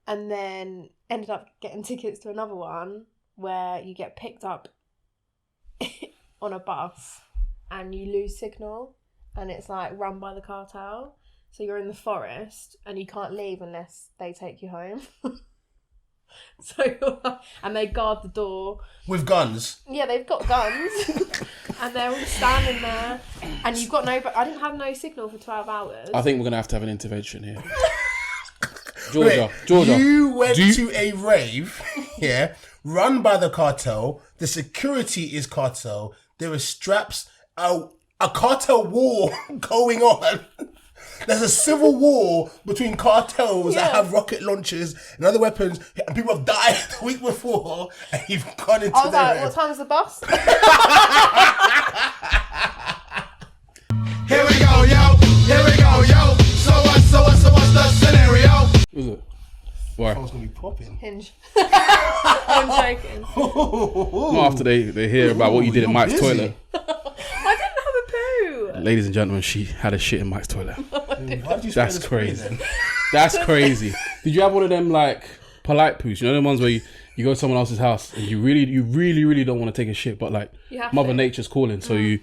and then ended up getting tickets to another one where you get picked up on a bus and you lose signal, and it's like run by the cartel. So you're in the forest and you can't leave unless they take you home. And they guard the door with guns. Yeah, they've got guns, and they're all standing there. And you've got no. But I didn't have no signal for 12 hours. I think we're gonna have to have an intervention here. Georgia. You went to a rave, run by the cartel. The security is cartel. There are straps. A cartel war going on. There's a civil war between cartels that have rocket launchers and other weapons, and people have died the week before, and you've gone into I was like, what time's the bus? Here we go, yo. Here we go, yo. So what's the scenario? Is it? Why? I was going to be popping. Hinge. I'm joking. Not after they hear about what you did in Mike's toilet. I didn't have a poo. Ladies and gentlemen, she had a shit in Mike's toilet. That's crazy. Then? That's crazy. Did you have one of them like polite poos? You know, the ones where you go to someone else's house and you really don't want to take a shit, but like Mother Nature's calling. So you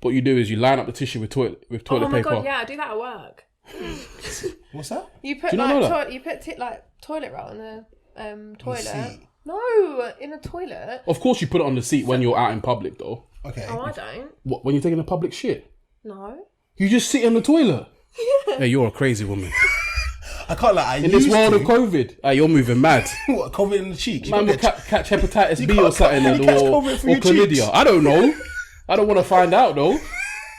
what you do is you line up the tissue with toilet paper. Oh my god, yeah, I do that at work. What's that? You put toilet roll in the toilet. No, in a toilet. Of course, you put it on the seat when you're out in public, though. Okay. Oh, I don't. What, when you're taking a public shit? No. You just sit in the toilet. Yeah. Hey, you're a crazy woman. I can't lie. In this world of COVID, you're moving mad. What, COVID in the cheeks? Man will catch hepatitis B or something, or chlamydia. Cheeks. I don't know. I don't want to find out though.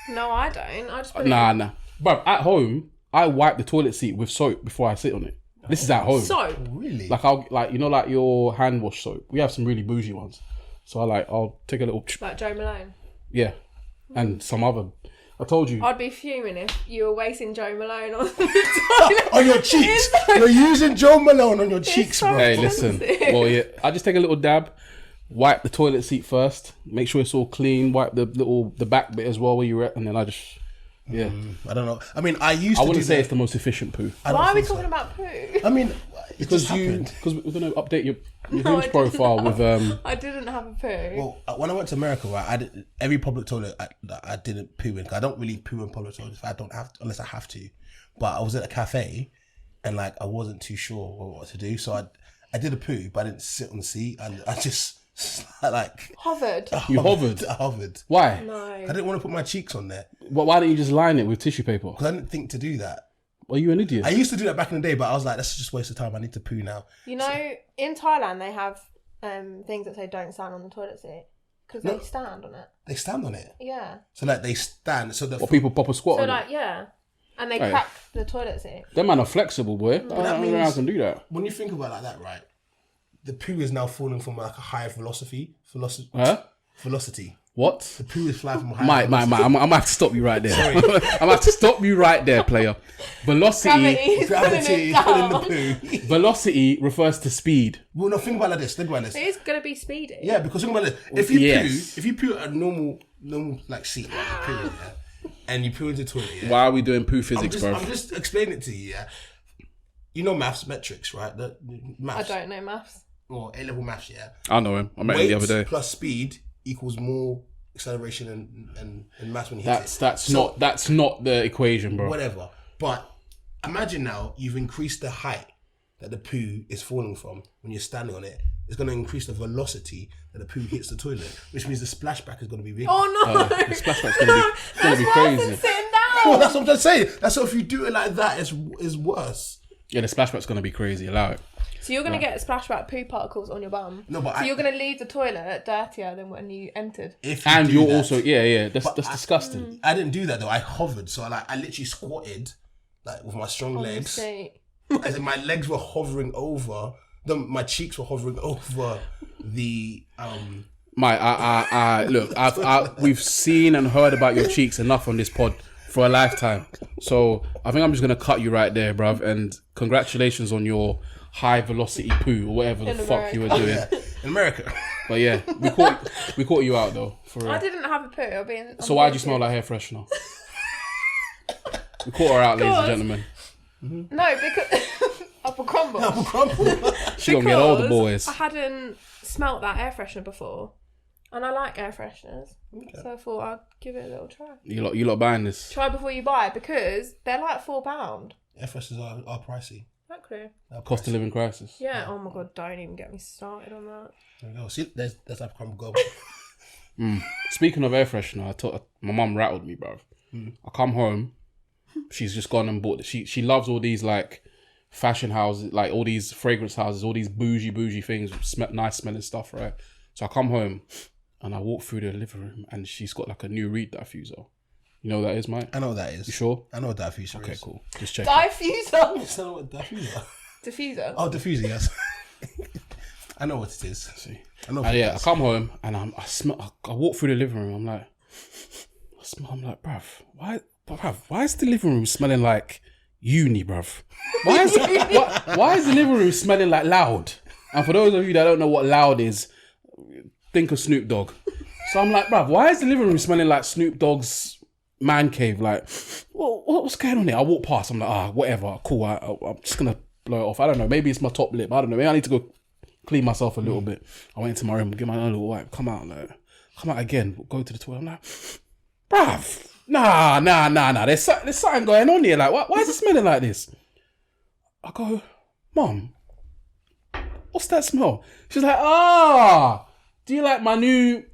No, I don't. I just put Nah. But at home, I wipe the toilet seat with soap before I sit on it. This is at home. Soap? Really? Like your hand wash soap. We have some really bougie ones. So I'll take a little... Like Joe Malone? Yeah. And some other... I told you. I'd be fuming if you were wasting Joe Malone on the toilet. On your cheeks. You're using Joe Malone on your cheeks, bro. Hey, listen. Well, yeah. I just take a little dab, wipe the toilet seat first, make sure it's all clean, wipe the back bit as well where you're at, and then I just... Yeah. I don't know. I mean, I wouldn't say it's the most efficient poo. Why are we talking about poo? I mean, because we're going to update your Hinge profile with... I didn't have a poo. Well, when I went to America, right, every public toilet I didn't poo in. I don't really poo in public toilets unless I have to. But I was at a cafe and like I wasn't too sure what to do. So I did a poo, but I didn't sit on the seat. And I just like... Hovered. You hovered? I hovered. Why? No. I didn't want to put my cheeks on there. Well, why don't you just line it with tissue paper? Because I didn't think to do that. Are you an idiot? I used to do that back in the day, but I was like, that's just a waste of time. I need to poo now. You know, in Thailand, they have things that say don't stand on the toilet seat. Because they stand on it. They stand on it? Yeah. So like they stand, so the... people pop a squat on it? Yeah. And they crack the toilet seat. Them man are flexible, boy. I don't know how I can do that. When you think about it like that, right? The poo is now falling from like a higher velocity. Velocity. What? The poo is flying from a higher velocity. I'm going to have to stop you right there. Sorry. I'm going to have to stop you right there, player. Velocity. Gravity is pulling the poo. Velocity refers to speed. Well, no, think about it like this. Think about this. It is going to be speedy. Yeah, because think about this. If you poo at a normal like seat, right, and you poo into the toilet, Why are we doing poo physics, bro? I'm just explaining it to you, yeah? You know maths, metrics, right? The maths. I don't know maths. Or A-level maths, yeah. I know him. I met him the other day. Plus speed equals more acceleration and mass when you hit it. That's not the equation, bro. Whatever. But imagine now you've increased the height that the poo is falling from when you're standing on it. It's going to increase the velocity that the poo hits the toilet, which means the splashback is going to be bigger. Oh no! The splashback's going to be crazy. Sitting down. Well, that's what I'm just saying. That's what if you do it like that, it's worse. Yeah, the splashback's going to be crazy. Allow it. So you're going to get splashback poo particles on your bum. No, but you're going to leave the toilet dirtier than when you entered. You're also that's disgusting. I didn't do that though. I hovered, so I literally squatted like with my strong legs. As in my legs were hovering over. My cheeks were hovering over the. Look, we've seen and heard about your cheeks enough on this pod for a lifetime. So I think I'm just going to cut you right there, bruv. And congratulations on your high velocity poo or whatever the fuck you were doing. In America. But yeah, we caught you out though. For real. I didn't have a poo. So why'd you smell like hair freshener? We caught her out, ladies and gentlemen. No, because Apple crumble. Apple crumble. She gonna get all the boys. I hadn't smelt that air freshener before. And I like air fresheners. Okay. So I thought I'd give it a little try. You lot buying this? Try before you buy because they're like £4. Air fresheners are pricey. Exactly. Cost of living crisis. Yeah, oh my god, don't even get me started on that. There we go. See, there's Apple crumble go. Speaking of air freshener, my mum rattled me, bruv. I come home, she's just gone and bought. She loves all these like fashion houses, like all these fragrance houses, all these bougie things, nice smelling stuff, right? So I come home and I walk through the living room and she's got like a new reed diffuser. You know what that is, Mike? I know what that is. You sure? I know what diffuser is. Okay, cool. Just check. Diffuser. You know what diffuser? Diffuser. Oh, diffuser. Yes. I know what it is. See. I know. I come home and I walk through the living room. I'm like, bruv, why is the living room smelling like uni, bruv? Why is the living room smelling like Loud? And for those of you that don't know what Loud is, think of Snoop Dogg. So I'm like, bruv, why is the living room smelling like Snoop Dogg's man cave? Like, what's going on here? I walk past, I'm like, whatever, cool. I'm just gonna blow it off. I don't know. Maybe it's my top lip. I don't know. Maybe I need to go clean myself a little bit. I went into my room, get my own little wipe. Come out again. Go to the toilet. I'm like, bruv, nah. There's something going on here. Like, why is it smelling like this? I go, Mom, what's that smell? She's like, do you like my new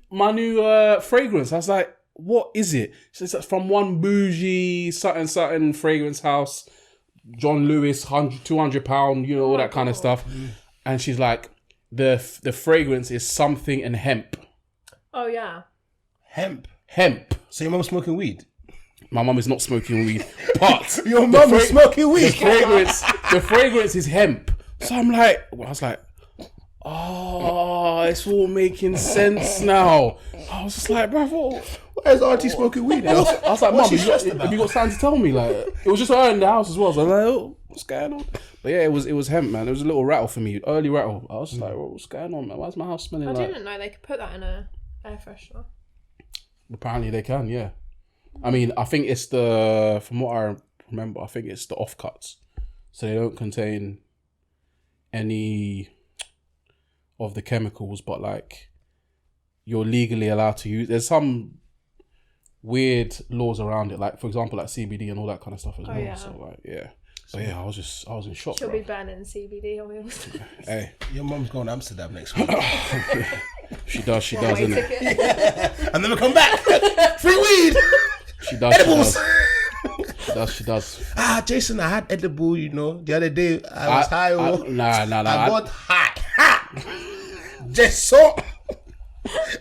fragrance? I was like, what is it? She says, from one bougie something fragrance house, John Lewis, £200, you know, all that kind of stuff. And she's like, the fragrance is something and hemp. Oh yeah. Hemp. So your mum's smoking weed? My mum is not smoking weed, but your mum is smoking weed. The fragrance is hemp. So I was like, it's all making sense now. I was just like, bro, why is Auntie smoking weed? I was like, Mum, have you got something to tell me? Like, it was just her in the house as well. So I was like, what's going on? But yeah, it was hemp, man. It was a little rattle for me, early rattle. I was just like, what's going on, man? Why's my house smelling like? I didn't know they could put that in a air freshener. Apparently they can, yeah. I mean, I think it's from what I remember, I think it's the offcuts. So they don't contain any of the chemicals, but like you're legally allowed to use. There's some weird laws around it, like for example, like CBD and all that kind of stuff as well. Yeah. So like, yeah. But yeah, I was in shock. She'll be banning CBD oils. Hey, your mum's going to Amsterdam next week. She does, isn't it? Yeah. And then we come back. Free weed. She does. She does. Jason, I had edible, you know, the other day. I was high. Nah. I got high. Just so.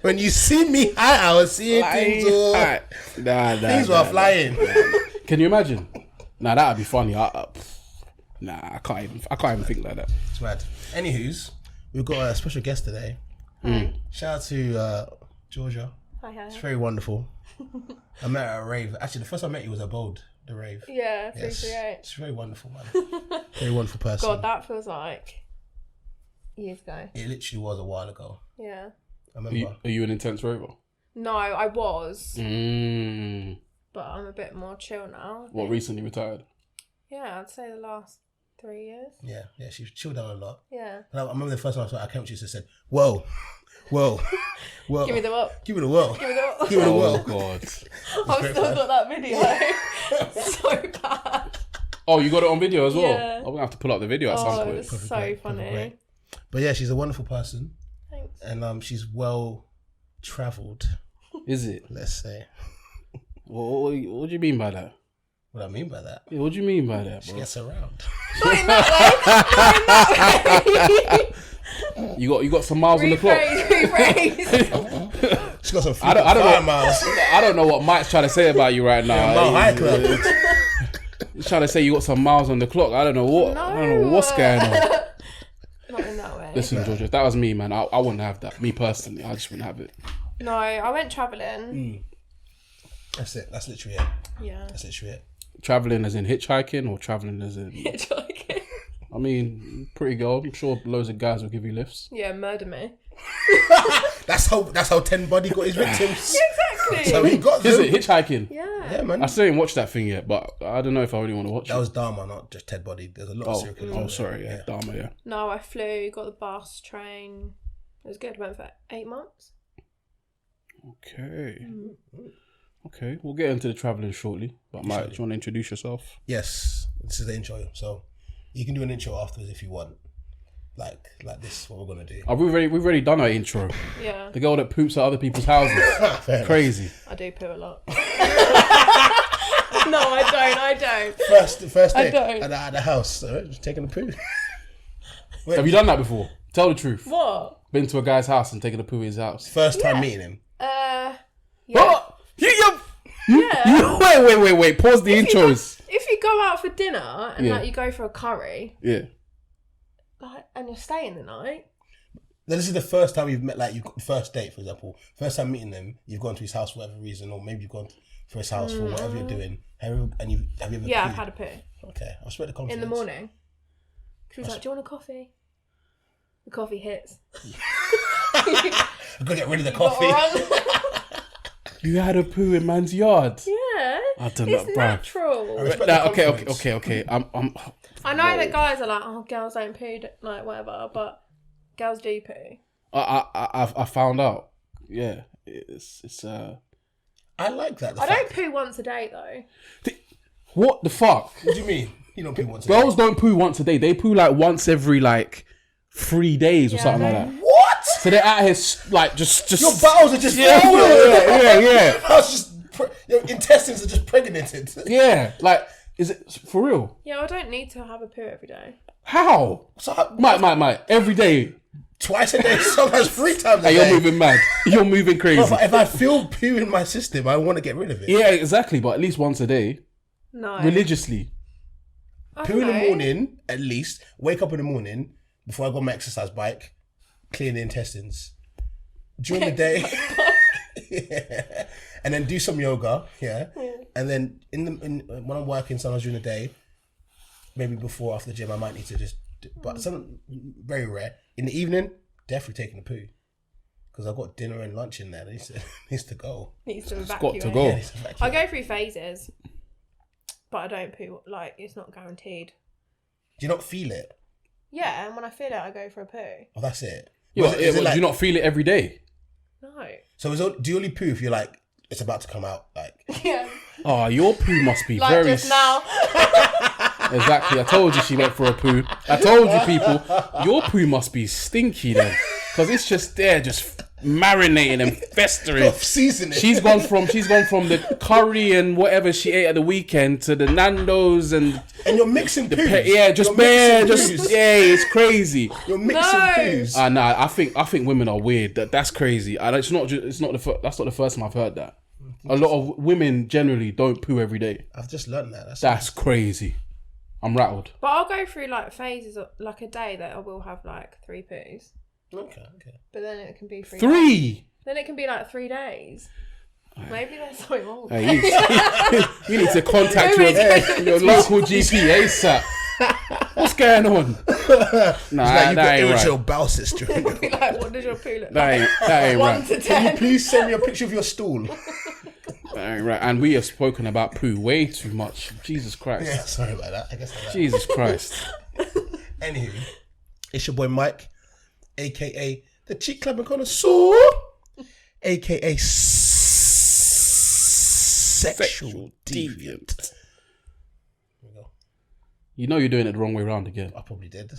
When you see me high, I was seeing things. Things were flying. Can you imagine? Nah, that'd be funny. I can't even think like that. It's mad. Anywho's, we've got a special guest today. Shout out to Georgia. Hi. It's very wonderful. I met her at Rave. Actually, the first time I met you was at Bold, the Rave. Yeah, 338. It's very wonderful, man. Very wonderful person. God, that feels like years ago. It literally was a while ago. Yeah. I remember. Are you an intense rover? No, I was. Mm. But I'm a bit more chill now. What, recently retired? Yeah, I'd say the last 3 years. Yeah, she's chilled down a lot. Yeah. And I remember the first time I came to you and said, whoa. Give me the up. Give me the whoa. Give me the up. Give me the whoa. Oh, God. I've still got that video. So bad. Oh, you got it on video as well? Yeah. I'm going to have to pull up the video at some point. It's so funny. But yeah, she's a wonderful person. Thanks. And she's well travelled. Is it? Let's say. What do you mean by that? What I mean by that? Yeah, what do you mean by that, bro? She gets around. Not in that way. You got some miles on the clock. Rephrase. She got some I don't know. miles. I don't know what Mike's trying to say about you right now. Mile High Club. He's trying to say you got some miles on the clock. I don't know what's going on. Not in that way. Listen, Georgia, if that was me, man, I wouldn't have that. Me personally, I just wouldn't have it. No, I went travelling. That's it. That's literally it. Yeah. That's literally it. Travelling as in hitchhiking or travelling as in... Hitchhiking. I mean, pretty girl. I'm sure loads of guys will give you lifts. Yeah, murder me. That's how 10 Body got his victims. Exactly. So he got them. Is it hitchhiking? Yeah. Yeah, man. I still ain't watched that thing yet, but I don't know if I really want to watch it. That was Dharma, not just Ted Bundy. There's a lot of serial killers. Oh, sorry, yeah, Dharma, yeah. No, I flew, got the bus, train. It was good. Went for 8 months. Okay. Okay, we'll get into the travelling shortly. But Mike, do you want to introduce yourself? Yes, this is the intro. So you can do an intro afterwards if you want. Like this, what we're gonna do. Oh, we've already done our intro. Yeah. The girl that poops at other people's houses. Crazy. I do poo a lot. No, I don't. First day I don't. at the house, just taking a poo. Wait, Have you done that before? Tell the truth. What? Been to a guy's house and taken a poo in his house. First time meeting him. Yeah. Oh, you wait. Pause the intros. If you go out for dinner and Yeah. like you go for a curry, Yeah. like, and you're staying the night. Then this is the first time you've met, like you've got first date, for example. First time meeting him, you've gone to his house for whatever reason, or maybe you've gone for his house for whatever you're doing. Have you ever? Yeah, pooed? I've had a poo Okay, I respect the confidence. in the morning. She was like, "Do you want a coffee?" The coffee hits. I've got to get rid of the Got coffee. run. You had a poo in man's yard. Yeah, I don't it's know, bruv. natural. I respect the confidence. Okay. I know that guys are like, "Oh, girls don't poo, like whatever," but girls do poo. I found out. Yeah, it's I like that. I don't poo once a day though. What the fuck? What do you mean? You don't poo once a Girls don't poo once a day. They poo like once every 3 days or something like that. What? So they're out here like just Your bowels are just yeah. Bowels just your intestines are just pregnated. Yeah, like is it for real? Yeah, I don't need to have a poo every day. How? So Mike, every day. twice a day, sometimes 3 times a Hey, day. you're moving mad. You're moving crazy. But if I feel poo in my system, I want to get rid of it. Yeah, exactly. But at least once a day, No. religiously. I Poo don't in the know. morning, at least. Wake up in the morning before I go on my exercise bike, clean the intestines. During the day, yeah. And then do some yoga, yeah. And then when I'm working sometimes during the day, maybe before or after the gym, I might need to just. But some very rare in the evening, definitely taking a poo because I've got dinner and lunch in there. It needs to go. Needs to Got evacuate. to go. Yeah, it needs to evacuate. I go through phases, but I don't poo. Like, it's not guaranteed. Do you not feel it? Yeah, and when I feel it, I go for a poo. Oh, that's it. Yeah, Well, is it Oh, like- do you not feel it every day? No. So do you only poo if you're like it's about to come out? Like Yeah. Oh, your poo must be Like very... just now. Exactly. I told you she went for a poo. I told you, people, your poo must be stinky then. Because it's just there, just marinating and festering. seasoning. She's gone from the curry and whatever she ate at the weekend to the Nando's and you're mixing poos. it's crazy. You're mixing No. poos. Nah, I think women are weird. That's crazy. That's not the first time I've heard that. A lot of women generally don't poo every day. I've just learned that. That's crazy. I'm rattled. But I'll go through like phases of like a day that I will have like 3 poos. okay. But then it can be 3 days. 3. Then it can be like 3 days. Maybe there's something wrong with me. Hey, you need to contact your local GP ASAP. What's going on? Nah, Like you've got that ain't irritable right. bowel system. Be like, what does your poo look That like? ain't 1 right. to Can you 10. please send me a picture of your stool? That ain't right. And we have spoken about poo way too much. Jesus Christ. Yeah, sorry about that. I guess like that. Jesus Christ. Anywho, it's your boy Mike, aka the Cheek Clubbing Connoisseur, aka Sexual Deviant. There we go. You know you're doing it the wrong way around again. I probably did.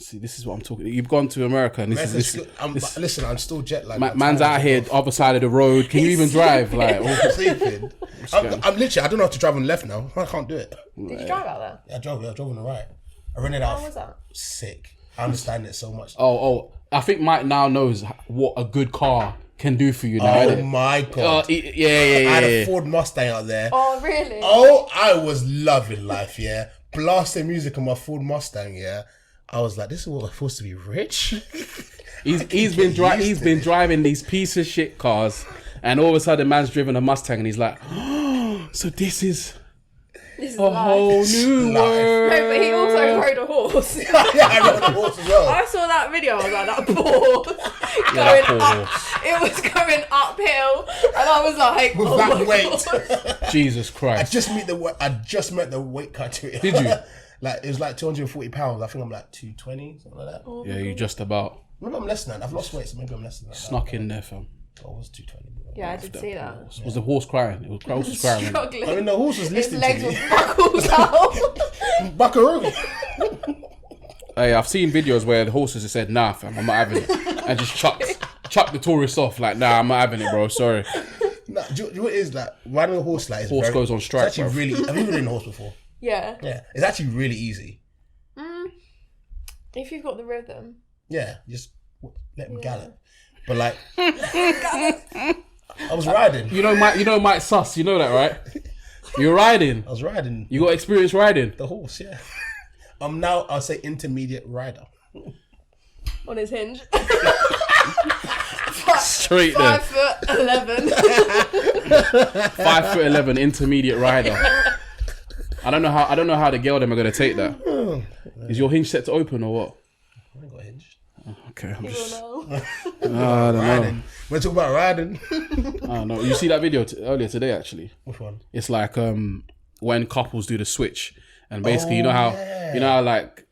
See, this is what I'm talking. You've gone to America and Listen, I'm still jet lagged. man's out here, other side of the road. Can you even drive? Like, I'm sleeping. I'm literally. I don't know how to drive on the left now. I can't do it. Did you drive out there? Yeah, I drove on the right. I rented out. How was that? Sick. I understand it so much. oh, I think Mike now knows what a good car can do for you now. Oh innit? my god. Yeah. I had a Ford Mustang out there. Oh, really? Oh, I was loving life, yeah. Blasting music on my Ford Mustang, yeah. I was like, this is what we're supposed to be rich. He's been driving these piece of shit cars, and all of a sudden, man's driven a Mustang, and he's like, oh, so this is This is a life. whole new Life. world. No, but he also rode a horse. horse. Yeah, I rode a horse as well. I saw that video. I was like, that poor going up. It was going uphill, and I was like, With that weight. God. Jesus Christ! I just met the weight criteria. Did you? Like, it was like 240 pounds. I think I'm like 220, something like that. Oh, Yeah, you just about Maybe I'm less than that. I've lost weight, so maybe I'm less than that. snuck in there, fam. I was 220. Yeah, I did see that. Was the horse crying? It was horse crying. Struggling. I mean, the horse was His listening legs to were me. buckled out. Buckaroo. Hey, I've seen videos where the horses have said, "Nah, fam, I'm not having it," and just chuck the tourists off. Like, nah, I'm not having it, bro. Sorry. Nah, do you know what it is? Like, riding a horse like Horse goes on strike, It's actually bro. really. Have you ever ridden a horse before? Yeah. Yeah, it's actually really easy. If you've got the rhythm. Yeah, just let him gallop. But like, I was riding. You know Mike Suss. You know that, right? You're riding. I was riding You got experience riding. the horse. Yeah, I'm now. I'll say intermediate rider. On his hinge. Straight there. 5'11". 5'11", intermediate rider. I don't know how the girl them are gonna take that. Is your hinge set to open or what? I ain't got hinged. Okay, I'm just. No. I don't know. Riding. We're talking about riding. I don't know. You see that video earlier today? Actually, Which one? it's like when couples do the switch, and basically you know how like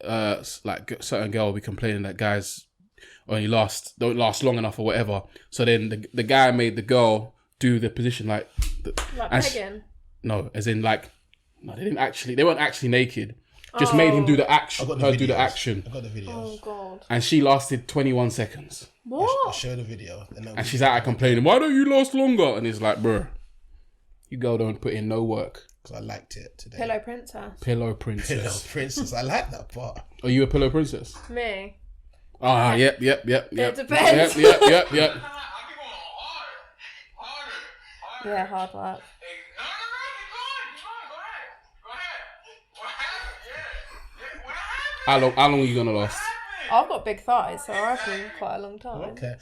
certain girl will be complaining that guys only don't last long enough or whatever. So then the guy made the girl do the position like pegging? no, as in like no, they weren't actually naked. Just made him do the action. I got the Do the videos. action, I got the videos. Oh, God. and she lasted 21 seconds. I'll What? show the video. And she's out complaining, why don't you last longer? And he's like, bruh, you girl don't put in no work. Because I liked it today. Pillow princess. Pillow princess. Pillow princess. I like that part. Are you a pillow princess? Me. Ah, yep. It depends. Yep. Yeah, hard work. How long are you gonna last? I've got big thighs, so I reckon quite a long time. Okay.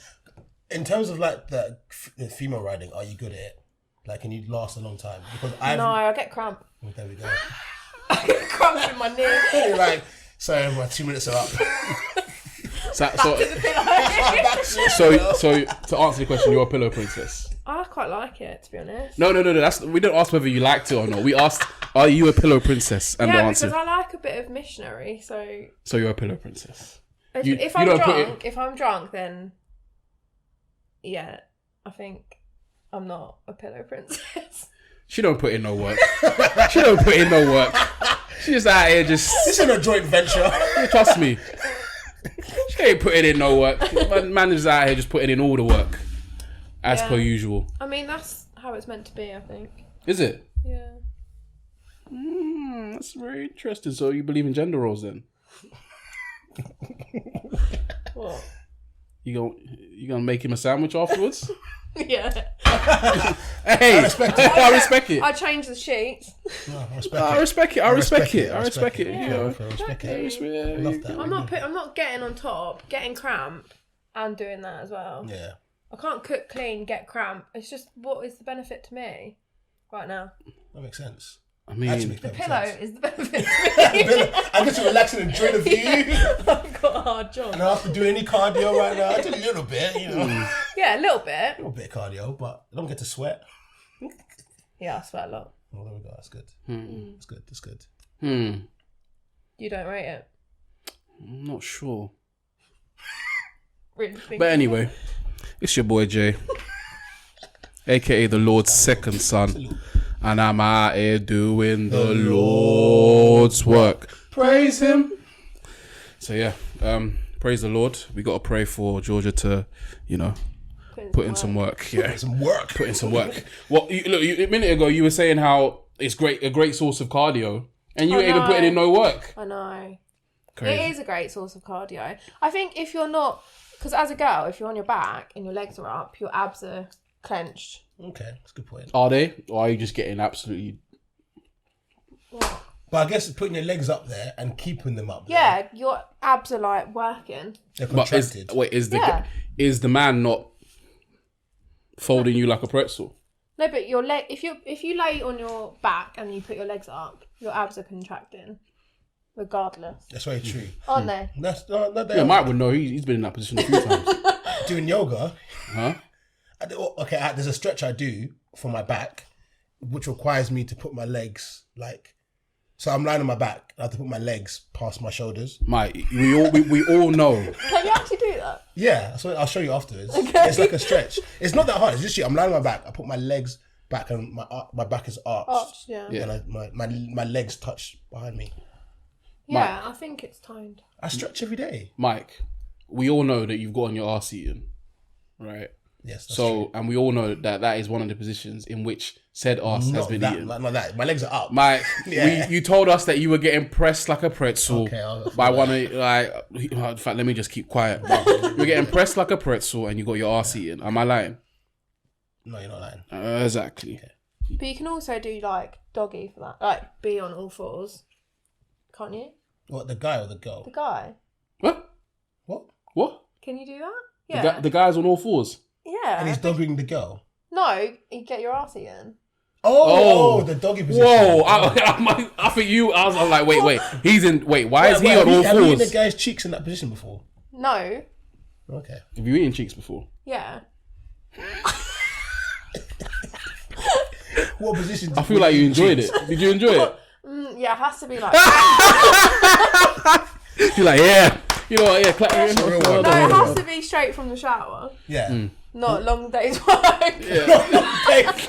In terms of like the female riding, are you good at it? Like, can you last a long time? Because No, I get cramp. Oh, there we go. I get cramp in my knee. You're like, sorry, my 2 minutes are up. So To the pillow. so to answer the question, you're a pillow princess. I quite like it, to be honest. No. We don't ask whether you liked it or not. We asked, are you a pillow princess? And the Yeah, answer. because I like a bit of missionary, so So you're a pillow princess. if I'm drunk, then yeah, I think I'm not a pillow princess. She don't put in no work. She don't put in no work. She just out here just. This is a joint venture. Trust me. She ain't putting in no work. Man is out here just putting in all the work. As per usual. I mean, that's how it's meant to be, I think. Is it? Yeah. That's very interesting. So you believe in gender roles then? What? You gonna make him a sandwich afterwards? Yeah. Hey, I respect it. I changed the sheets. No, I respect it. I respect it. I respect it. You know. I respect it. Yeah. I love that. I'm not getting on top, getting cramp, and doing that as well. Yeah. I can't cook clean, get cramp. It's just, what is the benefit to me right now? That makes sense. I mean, Actually makes The perfect pillow sense. is the benefit to me. I get to relax and enjoy the view. I've got a hard job. I don't have to do any cardio right now. I do a little bit, you know. Yeah, a little bit. A little bit of cardio, but I don't get to sweat. Yeah, I sweat a lot. Oh, there we go. That's good. That's good. That's good. You don't rate it? I'm not sure. Really think But anyway, it's your boy Jay, aka the Lord's second son, and I'm out here doing the Lord's work. Praise Him. So yeah, praise the Lord. We got to pray for Georgia to, put in some work. Yeah, Some work. put in some work. Well, a minute ago you were saying how it's a great source of cardio, and you ain't even putting in no work. I know. Crazy. It is a great source of cardio. I think if you're not, because as a girl, if you're on your back and your legs are up, your abs are clenched. Okay, that's a good point. Are they, or are you just getting absolutely? What? But I guess putting your legs up there and keeping them up there. Yeah, your abs are like working. They're But contracted. is the man not folding you like a pretzel? No, but your leg. If you lay on your back and you put your legs up, your abs are contracting. regardless. That's very true. Aren't they? That's not Yeah, Mike would know. He's been in that position a few times. Doing yoga. Huh? There's a stretch I do for my back, which requires me to put my legs so I'm lying on my back. I have to put my legs past my shoulders. Mike, we all know. Can you actually do that? Yeah, so I'll show you afterwards. Okay. It's like a stretch. It's not that hard. It's just I'm lying on my back. I put my legs back and my back is arched. Yeah. And my legs touch behind me. Yeah, I think it's toned. I stretch every day. Mike, we all know that you've got on your arse eating, right? Yes. That's So, true. and we all know that is one of the positions in which said arse has been eaten. Not that. My legs are up. Mike, Yeah. you told us that you were getting pressed like a pretzel Okay, by one of in fact, let me just keep quiet. But you're getting pressed like a pretzel and you got your arse eaten. Am I lying? No, you're not lying. Exactly. Okay. But you can also do like doggy for that, like be on all fours, can't you? What, the guy or the girl? The guy. What? What? Can you do that? Yeah. The guy's on all fours. Yeah. And he's dogging the girl. No, you get your arse eaten. Oh, the doggy position. Whoa! I think you. I was like, wait. He's in. Why is he on all Have you eaten fours? the guy's cheeks in that position before? No. Okay. Have you eaten cheeks before? Yeah. What position? I feel like you enjoyed it. Did you enjoy it? Yeah, it has to be like. You're like, yeah. You know what? Yeah, clap. a real one. No, it has to be straight from the shower. Yeah. Not long days work.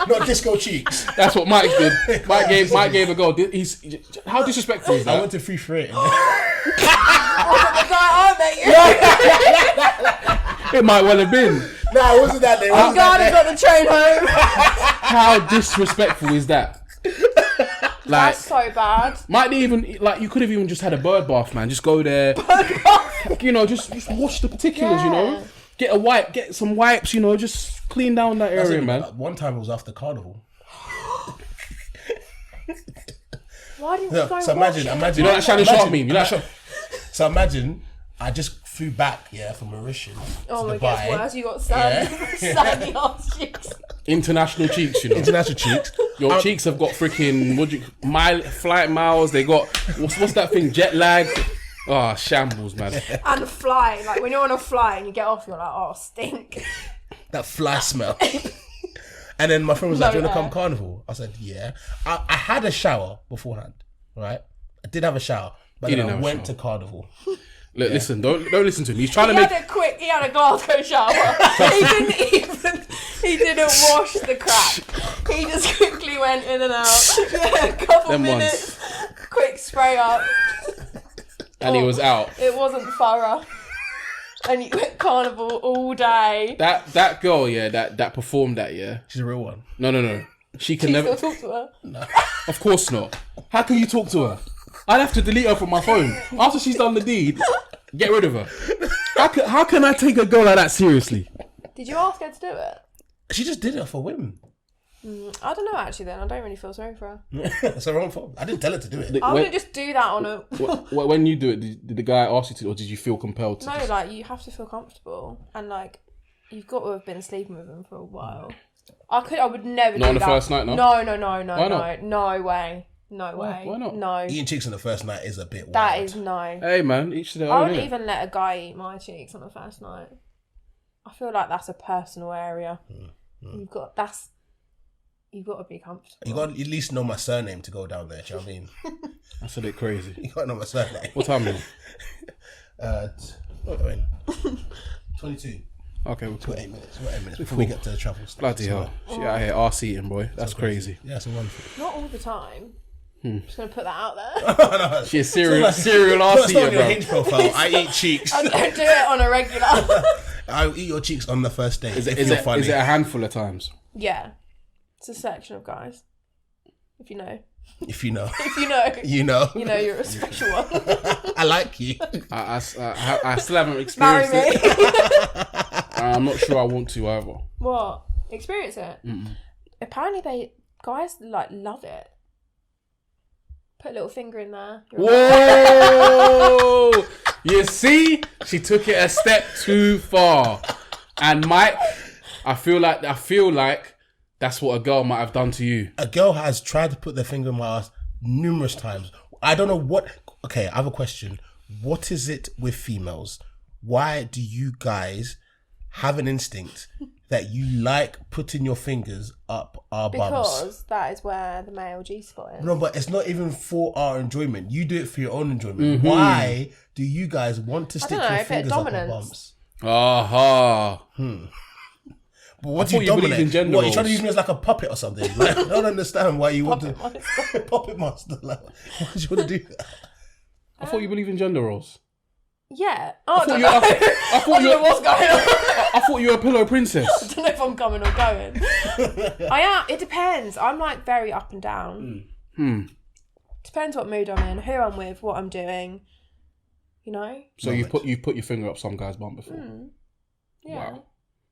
Not disco cheeks. That's what Mike did. Mike gave a go. How disrespectful is I that? went to 3-3. The guy I met you. It might well have been. No, it wasn't that day. The guy that got the train home. How disrespectful is that? Like, That's so bad. might they even you could have even just had a bird bath, man. Just go there. You know, just wash the particulars. You know, get some wipes. You know, just clean down that area, man. One time it was after carnival. Why didn't you go So and watch imagine. You know that Shannon Sharp meme. You know that Shannon. So imagine I just flew back, from Mauritius Oh to my Dubai. god, it's worse. You got sandy ass cheeks. International cheeks, you know. International cheeks. Your cheeks have got freaking flight miles. They got what's that thing? Jet lag. Oh, shambles, man. And fly. Like when you're on a fly and you get off, you're like, oh, stink. That fly smell. And then my friend was like, do you want to air. come carnival? I said, yeah. I had a shower beforehand, right? I did have a shower, but then I went to carnival. Look, listen, don't listen to him. He's trying to He make. had a Glasgow shower. He didn't wash the crack. He just quickly went in and out. A couple Them minutes, quick spray up. And he was out. It wasn't thorough. And you went carnival all day. That girl, that performed that, She's a real one. No. She can You never. still talk to her? Of course not. How can you talk to her? I'd have to delete her from my phone after she's done the deed. Get rid of her. How can I take a girl like that seriously? Did you ask her to do it? She just did it for women. I don't know actually then. I don't really feel sorry for her. That's her own fault. I didn't tell her to do it. I wouldn't just do that on a... When you do it, did the guy ask you to, or did you feel compelled to? No, like, you have to feel comfortable. And, like, you've got to have been sleeping with him for a while. I would never do that. Not on the first night, no? No. Why not? No way. No way. Why not? No. Eating cheeks on the first night is a bit wild. That is no. Hey man, each to their I own. wouldn't innit? even let a guy eat my cheeks on the first night. I feel like that's a personal area. You've got to be comfortable. You got to at least know my surname to go down there. Do you know what I mean? That's a bit crazy. You got to know my surname. What time is it? 22. Okay, we're cool. 8 minutes. We're 8 minutes before we get to the travel stuff. Bloody hell. She out here arse eating, boy. That's crazy. Yeah, it's a wonderful. Not all the time. Just going to put that out there. No, She a serial arse That's not eater, on your bro. Hinge profile. I eat cheeks. I don't do it on a regular. I eat your cheeks on the first date. Is if it you're funny. a handful of times? Yeah. It's a selection of guys. If you know. If you know. If you know. You know. You know you're a special one. I like you. I still haven't Marry experienced me. it. I'm not sure I want to either. What? Experience it? Apparently guys like love it. Put a little finger in there. Whoa! You see? She took it a step too far. And Mike, I feel like that's what a girl might have done to you. A girl has tried to put their finger in my ass numerous times. I don't know what. Okay, I have a question. What is it with females? Why do you guys have an instinct that you like putting your fingers up our bums? Because that is where the male G-spot is. No, but it's not even for our enjoyment. You do it for your own enjoyment. Why do you guys want to stick your fingers up our bums? Aha. But what do you dominate? What, you trying to use me as like a puppet or something? Like, I don't understand why you want to... Puppet master. Like, why do you want to do that? I thought you believe in gender roles. Yeah. I thought you were a pillow princess. I don't know if I'm coming or going. I am. It depends. I'm like very up and down. Depends what mood I'm in, who I'm with, what I'm doing. You know. So you put your finger up some guy's bum before. Yeah. Wow.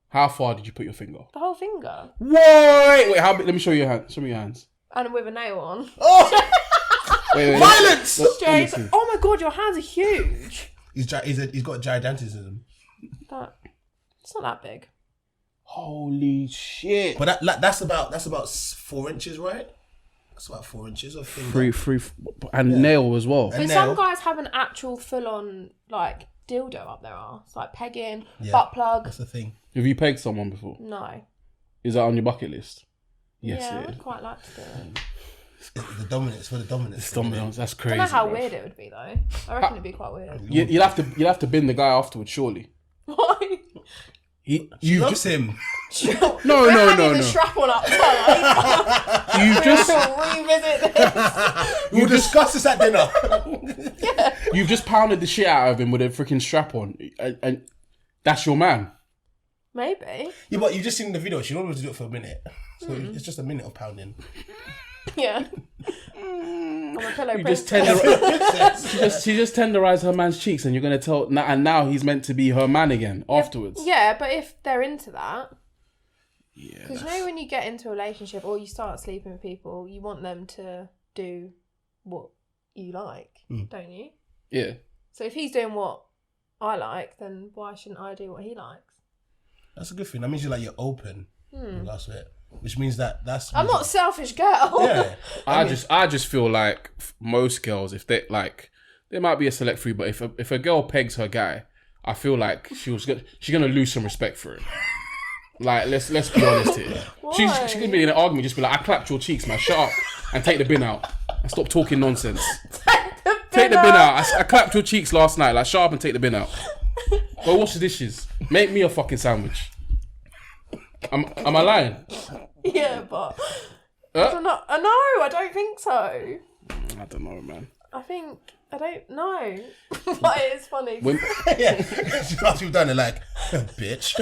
How far did you put your finger? The whole finger. Wait. How big? Let me show you your hand. Show me your hands. And with a nail on. Oh! Wait. Violence! Oh my god, your hands are huge. He's got gigantism. It's not that big. Holy shit! But that's about 4 inches, right? That's about 4 inches of finger. Three, and nail as well. But some guys have an actual full-on like dildo up their arse, like pegging, butt plug. That's the thing. Have you pegged someone before? No. Is that on your bucket list? Yes, yeah, it I'd is. quite like to do it. The dominance for the dominance. That's crazy. I don't know how bro. weird it would be though. I reckon it'd be quite weird. You'll have to bin the guy afterwards, surely. Why? She loves him. No. The strap on up. You just revisit this. We'll discuss this at dinner. You've just pounded the shit out of him with a freaking strap on, and that's your man. Maybe. Yeah, but you've just seen the video. She don't want to do it for a minute, so it's just a minute of pounding. Yeah. I'm a pillow You princess. she just tenderized her man's cheeks, and you're gonna tell, and now he's meant to be her man again afterwards. Yeah, but if they're into that, Yeah. because you know when you get into a relationship or you start sleeping with people, you want them to do what you like, don't you? Yeah. So if he's doing what I like, then why shouldn't I do what he likes? That's a good thing. That means you're open. That's it. Which means that's. I'm not a selfish girl. Yeah. I just feel like most girls, if they like, there might be a select few, but if a girl pegs her guy, I feel like she's gonna lose some respect for him. Like let's be honest here. She's gonna be in an argument, just be like, I clapped your cheeks, man. Shut up and take the bin out and stop talking nonsense. Take the bin out. I clapped your cheeks last night. Like shut up and take the bin out. Go wash the dishes. Make me a fucking sandwich. Am I lying? Yeah, but I don't know. No, I don't think so. I don't know, man. I don't know. But it is funny. Yeah. After you've done it, like, bitch.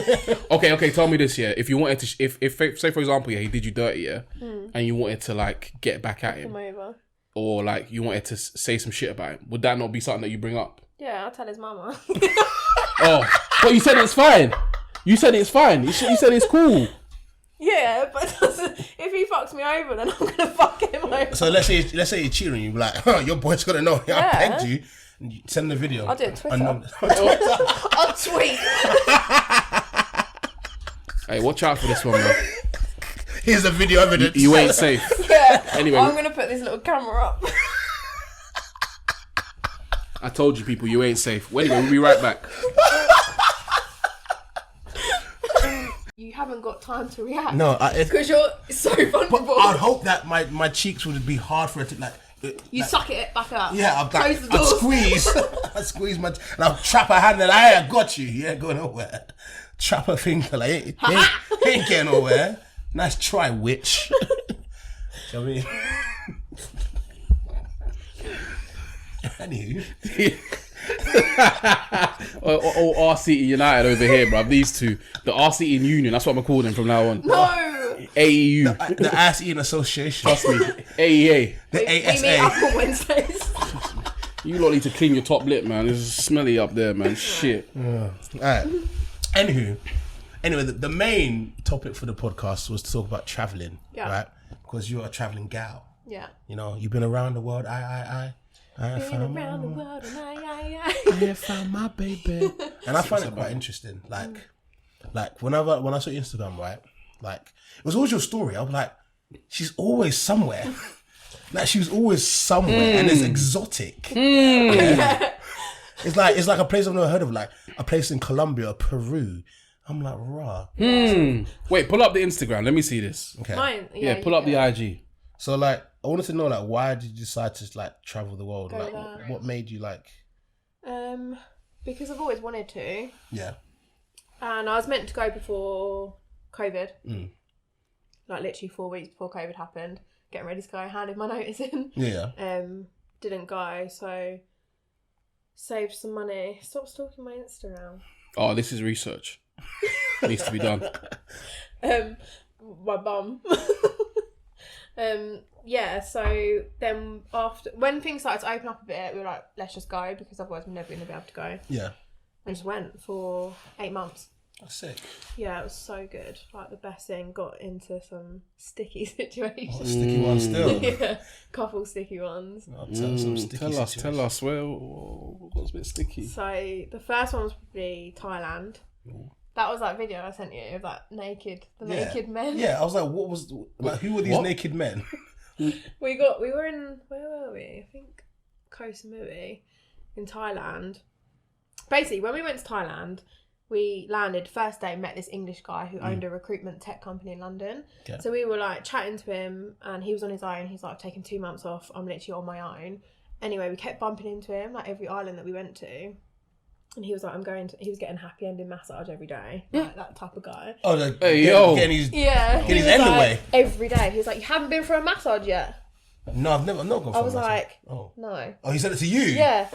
Okay. Tell me this, yeah. If you wanted to, if say for example, yeah, he did you dirty, yeah, and you wanted to like get back at him, Come over. or like you wanted to say some shit about him, would that not be something that you bring up? Yeah, I'll tell his mama. Oh, but you said it's fine. You said it's fine. You said it's cool. Yeah, but if he fucks me over, then I'm gonna fuck him over. So let's say you're cheating, you be like, oh, your boy's gonna know. I pegged you. And you send the video. I'll do it Twitter. On tweet. Hey, watch out for this one, man. Here's the video evidence. You ain't safe. Yeah. Anyway, I'm gonna put this little camera up. I told you people, you ain't safe. Well, anyway, we'll be right back. You haven't got time to react. No, because you're so vulnerable. But I'd hope that my cheeks would be hard for it to like. You suck it back up. Yeah, Close the door. I'd squeeze. I'd squeeze and I'll trap her hand and I got you. You ain't going nowhere. Trap her finger like, ain't getting nowhere. Nice try, witch. You know what I mean? Anywho. or RCT United over here, bruv. These two. The RCT Union, that's what I'm calling them from now on. No! AEU. The Ass Eating Association. Trust me. AEA. The ASA. We meet up on Wednesdays. You lot need to clean your top lip, man. It's smelly up there, man. Shit. Alright. Anyway, the main topic for the podcast was to talk about travelling. Yeah. Right? Because you're a travelling gal. Yeah. You know, you've been around the world. I Been around the world and I found my baby. And I find it quite interesting. Like whenever when I saw Instagram, right? Like it was always your story. I was like, she's always somewhere. Like she was always somewhere, and it's exotic. Yeah. It's like a place I've never heard of, like a place in Colombia, Peru. I'm like, rah. Wait, pull up the Instagram. Let me see this. Okay. Mine, Yeah, pull up the IG. So like, I wanted to know like, why did you decide to like travel the world? Go Like, there. what made you like? Because I've always wanted to. Yeah. And I was meant to go before COVID. Like literally 4 weeks before COVID happened. Getting ready to go, handed my notice in. Yeah. Didn't go, so saved some money. Stop stalking my Instagram. Oh, this is research. Needs to be done. My bum. Yeah, so then after when things started to open up a bit, we were like, let's just go because otherwise we're never going to be able to go. Yeah. And just went for 8 months. That's sick. Yeah, it was so good. Like the best thing, got into some sticky situations. Oh, sticky one still. Yeah, couple sticky ones. I'll tell some sticky Tell situations. us. What's a bit sticky? So the first one was probably Thailand. That was that video I sent you of that naked men. Yeah, I was like, what was like? Who were these naked men? We were in, where were we? I think Koh Samui in Thailand. Basically, when we went to Thailand, we landed first day, met this English guy who owned a recruitment tech company in London. Okay. So we were like chatting to him, and he was on his own. He's like, I've taken 2 months off. I'm literally on my own. Anyway, we kept bumping into him like every island that we went to. And he was like, he was getting happy ending massage every day. Like that type of guy. Oh, like, getting his end away. Every day. He was like, you haven't been for a massage yet? No, I've not gone for a massage. I was like, no. Oh, he said it to you? Yeah.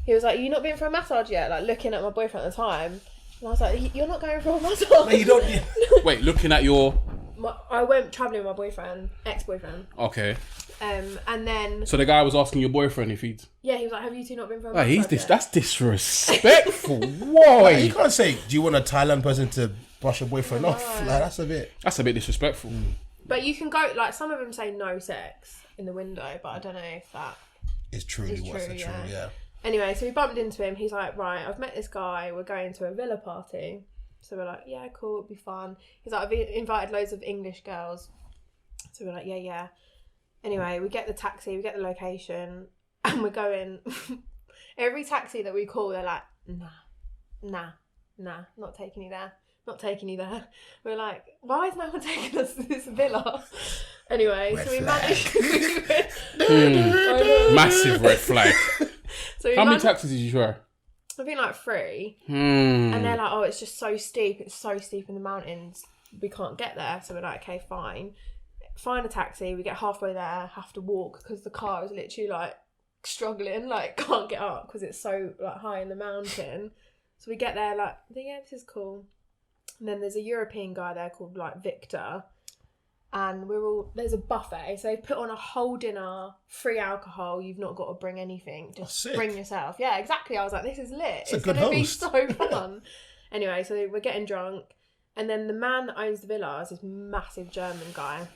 He was like, you not been for a massage yet? Like looking at my boyfriend at the time. And I was like, you're not going for a massage. No, you don't. Wait, looking at your... I went travelling with my boyfriend, ex-boyfriend. Okay. And then... So the guy was asking your boyfriend if he'd... Yeah, he was like, have you two not been for a massage yet? That's disrespectful. Why? You can't say, do you want a Thailand person to brush your boyfriend off? Like, that's a bit disrespectful. But you can go, like, some of them say no sex in the window, but I don't know if that is truly what's the truth, yeah. Anyway, so we bumped into him. He's like, right, I've met this guy. We're going to a villa party. So we're like, yeah, cool, it'll be fun. He's like, I've invited loads of English girls. So we're like, yeah. Anyway, we get the taxi, we get the location, and we're going. Every taxi that we call, they're like, nah, not taking you there. We're like, why is no one taking us to this villa? Anyway, so we managed. Massive red flag. So how many taxis did you try? I think like 3. And they're like, oh, it's just so steep. It's so steep in the mountains. We can't get there. So we're like, okay, fine. Find a taxi. We get halfway there, have to walk because the car is literally like struggling, like can't get up because it's so like high in the mountain. So we get there like, yeah, this is cool. And then there's a European guy there called like Victor. And there's a buffet. So they put on a whole dinner, free alcohol. You've not got to bring anything. Just bring yourself. Yeah, exactly. I was like, this is lit. It's going to be so fun. Anyway, so we're getting drunk. And then the man that owns the villa is this massive German guy.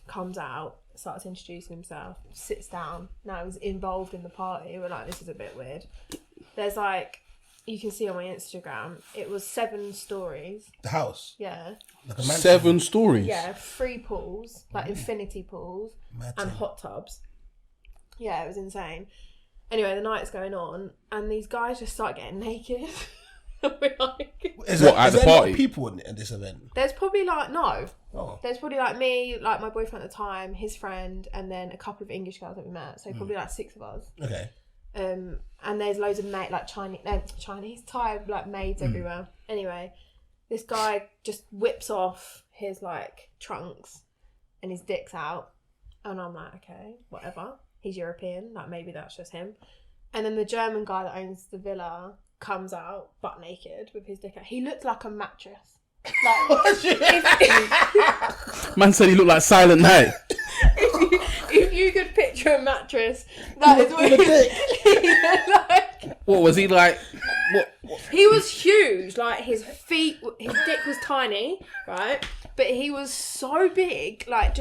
Comes out, starts introducing himself, sits down. Now he's involved in the party. We're like, this is a bit weird. There's like, you can see on my Instagram, it was 7 stories. The house? Yeah. Like 7 stories? Yeah, 3 pools, like infinity pools, and hot tubs. Yeah, it was insane. Anyway, the night's going on, and these guys just start getting naked. We're like... Is there a lot of people in this event? There's probably like, no. Oh. There's probably like me, like my boyfriend at the time, his friend, and then a couple of English girls that we met. So probably like 6 of us. Okay. And there's loads of Thai like maids everywhere. Anyway, this guy just whips off his like trunks and his dick's out, and I'm like, okay, whatever. He's European, like maybe that's just him. And then the German guy that owns the villa comes out butt naked with his dick out. He looked like a mattress. Like, man said he looked like Silent Night. if you could picture a mattress, that is what he looked like. What was he like? What? He was huge. Like his dick was tiny, right? But he was so big, like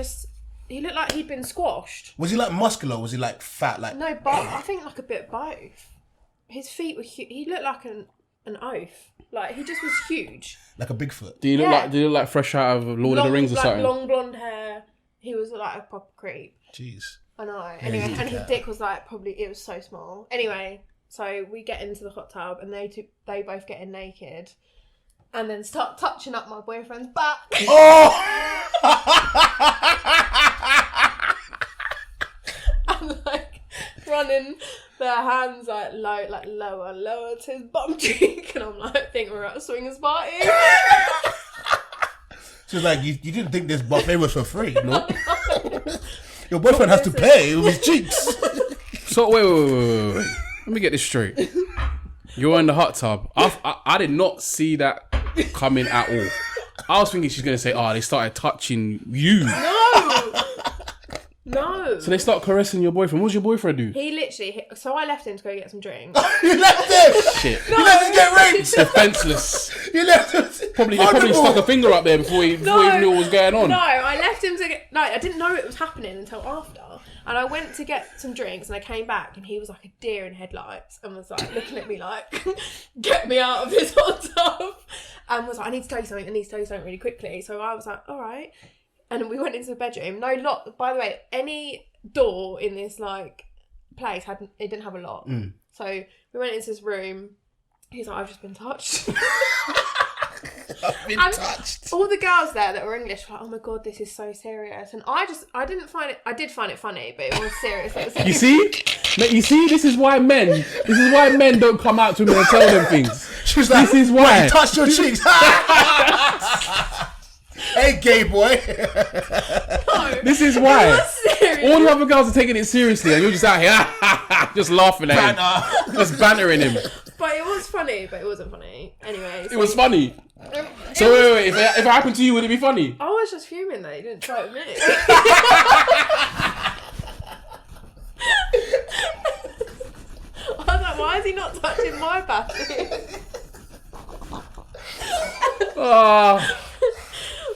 he looked like he'd been squashed. Was he like muscular? Was he like fat? Like no, but I think like a bit of both. His feet were huge. He looked like an oaf. Like he just was huge. Like a Bigfoot. Do you look like fresh out of Lord of the Rings or something? Long blonde hair. He was like a proper creep. Jeez. I know. Anyway, and his dick was like it was so small. Anyway, so we get into the hot tub and they both get in naked and then start touching up my boyfriend's back. Oh! And like running their hands like lower to his bum cheek, and I'm like, I think we're at a swingers party. So it's like you didn't think this buffet was for free, no? Your boyfriend has to pay with his cheeks. So wait. Let me get this straight. You're in the hot tub. I did not see that coming at all. I was thinking she's gonna say, "Oh, they started touching you." No. So they start caressing your boyfriend. What does your boyfriend do? He literally. So I left him to go get some drinks. You left him. Shit. You left him get raped. Defenseless. You left him. They probably stuck a finger up there before he even knew what was going on. No, I left him to get. No, I didn't know it was happening until after. And I went to get some drinks and I came back and he was like a deer in headlights and was like looking at me like, get me out of this hot tub. And was like, I need to tell you something really quickly. So I was like, all right. And we went into the bedroom. No lock. By the way, any door in this like place didn't have a lock. So we went into this room. He's like, I've just been touched. I've been touched. All the girls there that were English were like, oh my god, this is so serious. And I did find it funny, but it was serious. You see, this is why men don't come out to me and tell them things. She was like, this is why. You touched your cheeks. Hey, gay boy. No, this is why. All the other girls are taking it seriously and you're just out here just laughing at him. Just bantering him. But it was funny, but it wasn't funny. Anyway. It was funny. So wait, if it happened to you, would it be funny? I was just fuming though, you didn't try it with me. I was like, why is he not touching my back?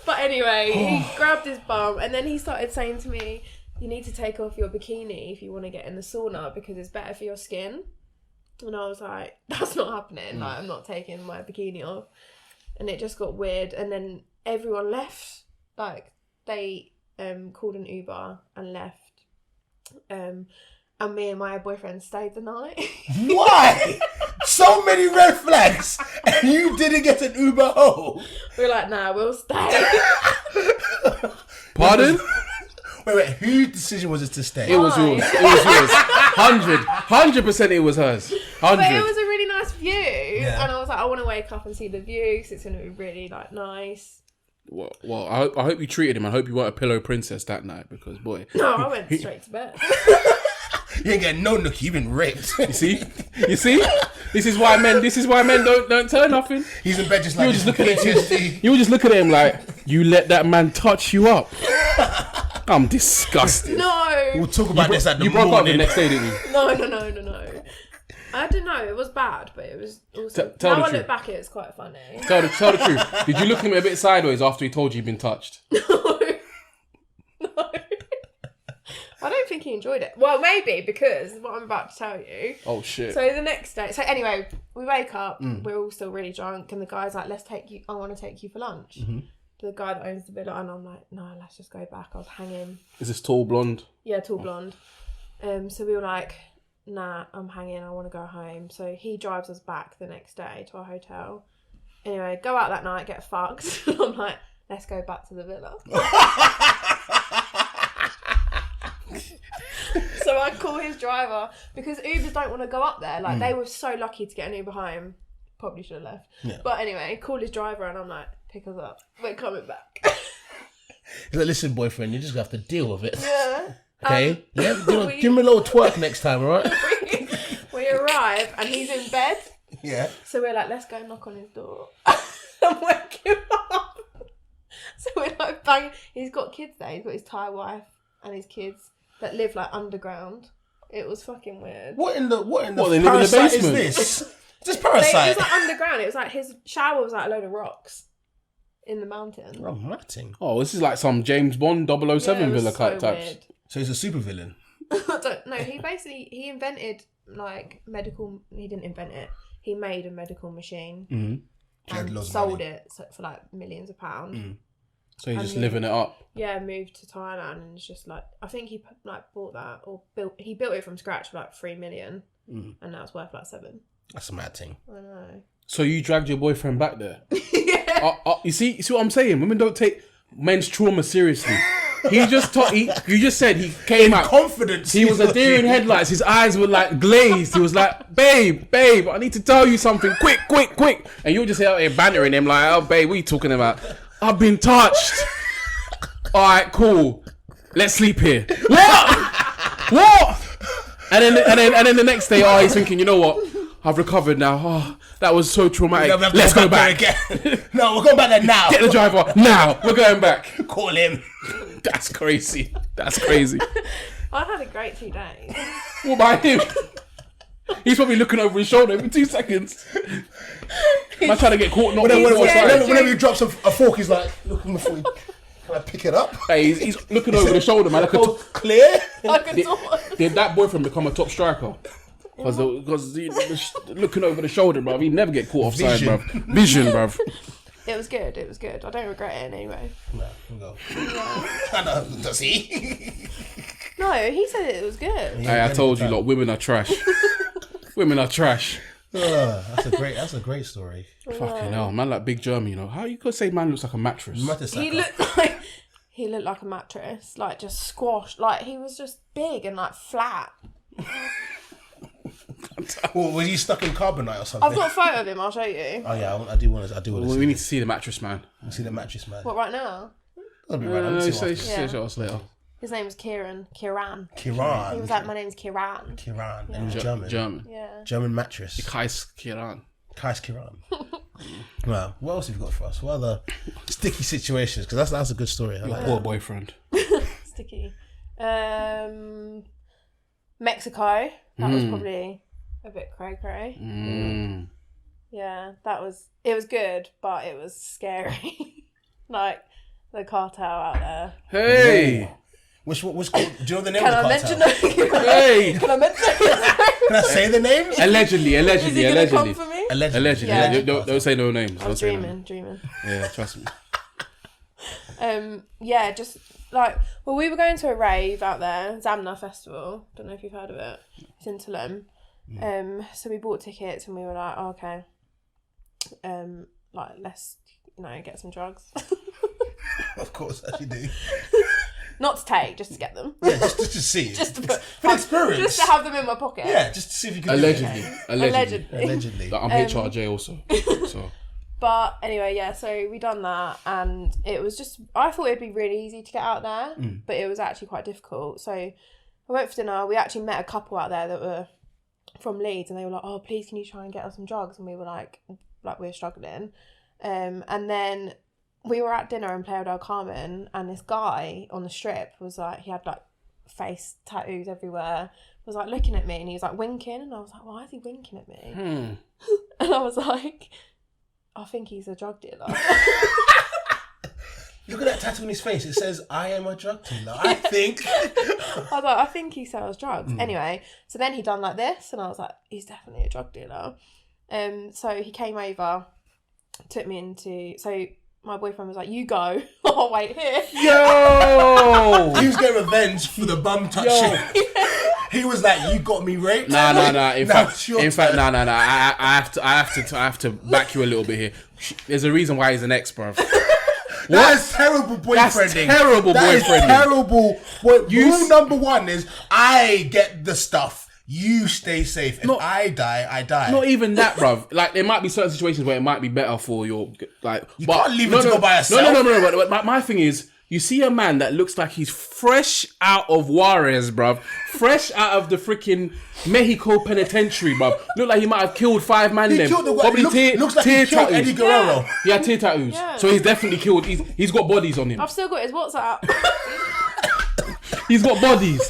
But anyway, he grabbed his bum and then he started saying to me, you need to take off your bikini if you want to get in the sauna because it's better for your skin. And I was like, that's not happening. Like, I'm not taking my bikini off. And it just got weird. And then everyone left. Like, they called an Uber and left. And me and my boyfriend stayed the night. Why? So many red flags, and you didn't get an Uber home. We were like, nah, we'll stay. Pardon? Wait, whose decision was it to stay? It was yours. 100% it was hers. 100. But it was a really nice view. Yeah. And I was like, I want to wake up and see the view because it's going to be really like nice. Well, I hope you treated him. I hope you weren't a pillow princess that night because, boy. No, I went straight to bed. You ain't getting no nookie. You've been raped. You see? This is why men don't turn nothing. He's in bed just like you were just looking at him like, you let that man touch you up. I'm disgusted. No. We'll talk about this at the morning. morning. You broke up the next day, didn't you? No. I don't know. It was bad, but it was also... Now I look back, it was quite funny. Tell the truth. Did you look at him a bit sideways after he told you you'd been touched? No. I don't think he enjoyed it. Well, maybe, because what I'm about to tell you. Oh, shit. So the next day... So anyway, we wake up. We're all still really drunk. And the guy's like, I want to take you for lunch. Mm-hmm. The guy that owns the villa. And I'm like, no, let's just go back. I was hanging. Is this tall blonde? Yeah, tall blonde. So we were like, nah, I'm hanging. I want to go home. So he drives us back the next day to our hotel. Anyway, go out that night, get fucked. I'm like, let's go back to the villa. So I call his driver because Ubers don't want to go up there. Like they were so lucky to get an Uber home. Probably should have left. Yeah. But anyway, call his driver and I'm like, pick us up. We're coming back. He's like, listen, boyfriend, you just have to deal with it. Yeah. Okay? Give me a little twerk next time, alright? We arrive and he's in bed. Yeah. So we're like, let's go knock on his door. And wake him up. So we're like banging. He's got kids there. He's got his Thai wife and his kids that live like underground. It was fucking weird. What in the they live in the basement? Is this? Just Parasite. It was like underground. It was like his shower was like a load of rocks in the mountain. Oh, matting. Oh, this is like some James Bond 007 villa types. Weird. So he's a super villain. I don't know. He invented like medical. He didn't invent it. He made a medical machine and sold it for like millions of pounds. So he's just living it up. Yeah, moved to Thailand and it's just like, I think he like bought that or built it from scratch for like 3 million and now it's worth like 7. That's a mad thing. I know. So you dragged your boyfriend back there? Yeah. You see what I'm saying? Women don't take men's trauma seriously. He just you just said he came out confidence. He was a deer in headlights. His eyes were like glazed. He was like, babe, I need to tell you something. Quick. And you were just out here bantering him like, oh, babe, what are you talking about? I've been touched. All right, cool. Let's sleep here. What? And then the next day, he's thinking, you know what? I've recovered now. Oh, that was so traumatic. Let's go back. Again. No, we're going back there now. Get the driver now. We're going back. Call him. That's crazy. I had a great 2 days. What about him? He's probably looking over his shoulder every 2 seconds. I'm trying to get caught. Whenever he drops a fork, he's like, looking before you. Can I pick it up? Hey, he's looking over the shoulder, man. Clear? Did that boyfriend become a top striker? Because looking over the shoulder, bruv. He'd never get caught offside, bruv. Vision, bruv. It was good. I don't regret it anyway. No. Does he? No, he said it was good. Hey, I told you, lot, women are trash. Women are trash. That's a great story. Fucking hell, man, like Big Jeremy, you know. How you could say man looks like a mattress? He looked like a mattress, like just squashed. Like he was just big and like flat. Well, was he stuck in carbonite or something? I've got a photo of him. I'll show you. Oh yeah, I do want to. Well, we need to see the mattress man. See the mattress man. What, right now? That'll be right. Let me see us later. His name was Kiran. He was like, my name's Kiran. Yeah. And he was German. Yeah. German mattress. Kais Kiran. Well, what else have you got for us? What other sticky situations? Because that's a good story. I like Poor that. boyfriend. Sticky. Mexico. That was probably a bit cray-cray. Yeah, it was good, but it was scary. Like, the cartel out there. Hey! Yeah. Which do you know the name Can of the I cartel? mention it? Hey! Can I mention it? Can I say the names? Allegedly. Is he gonna come for me? Allegedly. Yeah. Don't say no names. I'm dreaming. Yeah, trust me. Yeah, just like, well, we were going to a rave out there, Zamna Festival. Don't know if you've heard of it. It's in Tulum. So we bought tickets and we were like, oh, okay, like let's get some drugs. Of course, as you do. Not to take, just to get them. Yeah, just to see. Just to put for experience. Just to have them in my pocket. Yeah, just to see if you can. Allegedly. Like, I'm HRJ also. So. But anyway, yeah, so we done that and it was just, I thought it'd be really easy to get out there, but it was actually quite difficult. So I went for dinner. We actually met a couple out there that were from Leeds and they were like, oh, please, can you try and get us some drugs? And we were like we're struggling. And then we were at dinner in Playa del Carmen and this guy on the strip was like, he had like face tattoos everywhere, was like looking at me and he was like winking and I was like, why is he winking at me? And I was like, I think he's a drug dealer. Look at that tattoo on his face. It says, I am a drug dealer. I think. I was like, I think he sells drugs. Anyway, so then he done like this and I was like, he's definitely a drug dealer. So he came over, took me into... So my boyfriend was like, you go. I'll wait here. Yo! He was getting revenge for the bum touching. He was like, you got me raped. Nah. In fact, I have to back you a little bit here. There's a reason why he's an ex, bruv. That is terrible boyfriending. That is terrible. Rule number 1 is I get the stuff. You stay safe. If I die, I die. Not even that, bruv. Like, there might be certain situations where it might be better for your... Like, you can't leave him to go by yourself. No. But my thing is, you see a man that looks like he's fresh out of Juarez, bruv. Fresh out of the freaking Mexico penitentiary, bruv. Look like he might have killed 5 men. He killed the guy. Looks like he killed Eddie Guerrero. Yeah. He had tear tattoos. Yeah. So he's definitely killed. He's got bodies on him. I've still got his WhatsApp. He's got bodies.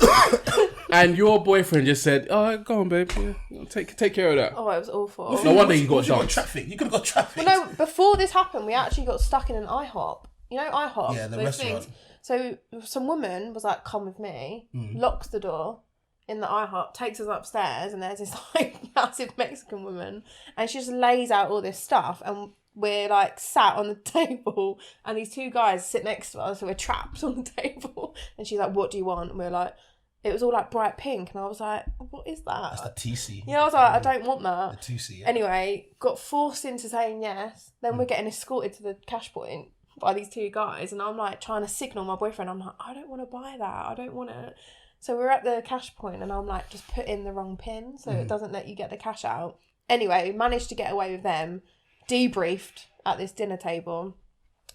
And your boyfriend just said, oh, go on, babe. Yeah, take care of that. Oh, it was awful. No wonder he got dumped. Traffic. You could have got traffic. Well, no, before this happened, we actually got stuck in an IHOP. You know IHOP? Yeah, the restaurant. Things. So some woman was like, come with me, locks the door in the IHOP, takes us upstairs, and there's this like massive Mexican woman, and she just lays out all this stuff, and we're like sat on the table and these two guys sit next to us, so we're trapped on the table. And she's like, what do you want? And we're like, it was all like bright pink. And I was like, what is that? That's the TC. Yeah, I was like, I don't want that. The 2C. Yeah. Anyway, got forced into saying yes. Then we're getting escorted to the cash point by these two guys. And I'm like trying to signal my boyfriend. I'm like, I don't want to buy that. I don't want it. So we're at the cash point and I'm like, just put in the wrong pin so it doesn't let you get the cash out. Anyway, managed to get away with them. Debriefed at this dinner table.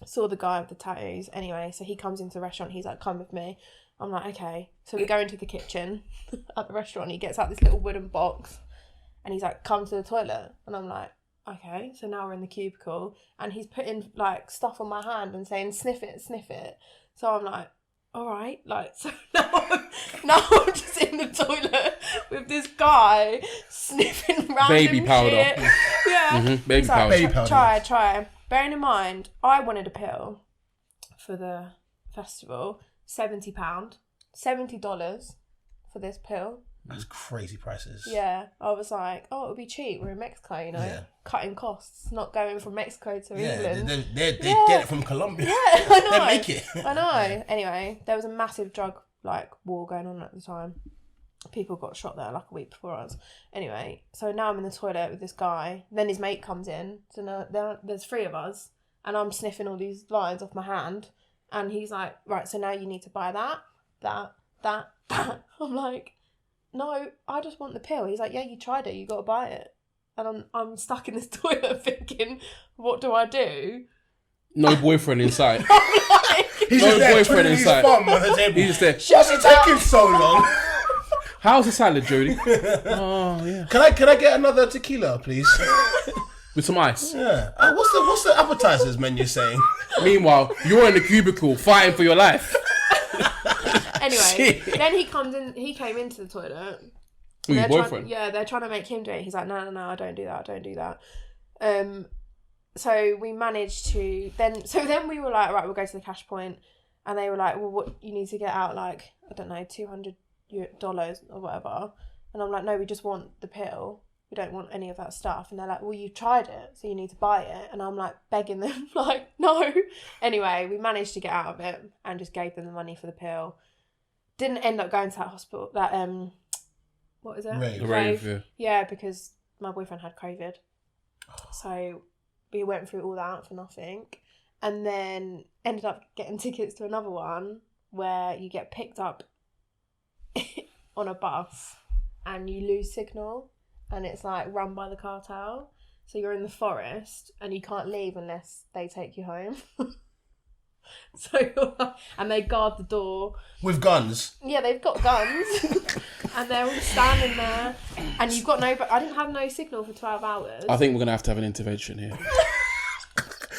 Saw the guy with the tattoos. Anyway, so he comes into the restaurant. He's like, come with me. I'm like, okay. So we go into the kitchen at the restaurant. He gets out this little wooden box and he's like, come to the toilet. And I'm like, okay. So now we're in the cubicle and he's putting like stuff on my hand and saying, sniff it, sniff it. So I'm like, all right. Like, so now I'm just in the toilet with this guy sniffing random baby powder. shit. Yeah. Mm-hmm. Baby powder. Baby powder. Try. Bearing in mind, I wanted a pill for the festival. £70. $70 for this pill. That's crazy prices. Yeah. I was like, oh, it'll be cheap. We're in Mexico, you know. Yeah. Cutting costs. Not going from Mexico to England. They get it from Colombia. Yeah, I know. They make it. I know. Anyway, there was a massive drug war going on at the time. People got shot there like a week before us. Anyway, so now I'm in the toilet with this guy. Then his mate comes in. So now there's three of us. And I'm sniffing all these lines off my hand. And he's like, right, so now you need to buy that. I'm like, no, I just want the pill. He's like, yeah, you tried it. You got to buy it. And I'm stuck in this toilet thinking, what do I do? No boyfriend in sight. He's No just there boyfriend twiddling his inside. thumb on the table. He's just there. What's it taking so long? How's the salad, Jody? Oh, yeah. Can I get another tequila, please? With some ice. Yeah. What's the appetizers menu saying? Meanwhile, you're in the cubicle fighting for your life. Anyway, then he comes in. He came into the toilet. Who, your boyfriend? They're trying to make him do it. He's like, no, I don't do that. So we managed to then we were like, right, we'll go to the cash point, and they were like, well, what you need to get out, like, I don't know, $200 or whatever. And I'm like, no, we just want the pill. We don't want any of that stuff. And they're like, well, you tried it, so you need to buy it. And I'm like begging them, like, no. Anyway, we managed to get out of it and just gave them the money for the pill. Didn't end up going to that hospital, what is it? Rave. Yeah, because my boyfriend had COVID. So we went through all that for nothing. And then ended up getting tickets to another one where you get picked up on a bus and you lose signal. And it's like run by the cartel. So you're in the forest and you can't leave unless they take you home. And they guard the door. With guns? Yeah, they've got guns. And they're all standing there. And you've got I didn't have no signal for 12 hours. I think we're going to have an intervention here.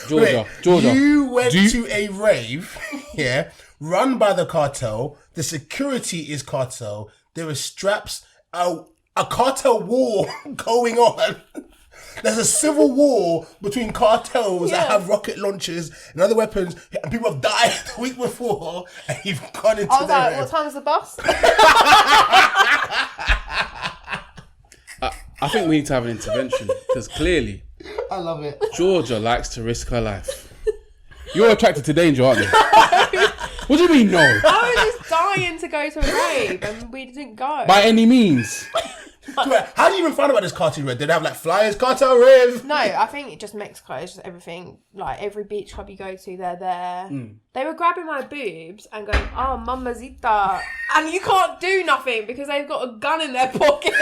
Georgia. You went Do you- to a rave, yeah, run by the cartel. The security is cartel. There are straps out. A cartel war going on. There's a civil war between cartels that have rocket launchers and other weapons, and people have died the week before, and you've gone into I was like, what time's the bus? I think we need to have an intervention because clearly I love it. Georgia likes to risk her life. You're attracted to danger, aren't you? What do you mean, no? I was just dying to go to a rave and we didn't go. By any means. How do you even find about this cartel rave? Did they have like flyers, cartel rave? No, I think it just Mexico. It's just everything. Like every beach club you go to, they're there. They were grabbing my boobs and going, "Oh, mamacita," and you can't do nothing because they've got a gun in their pocket.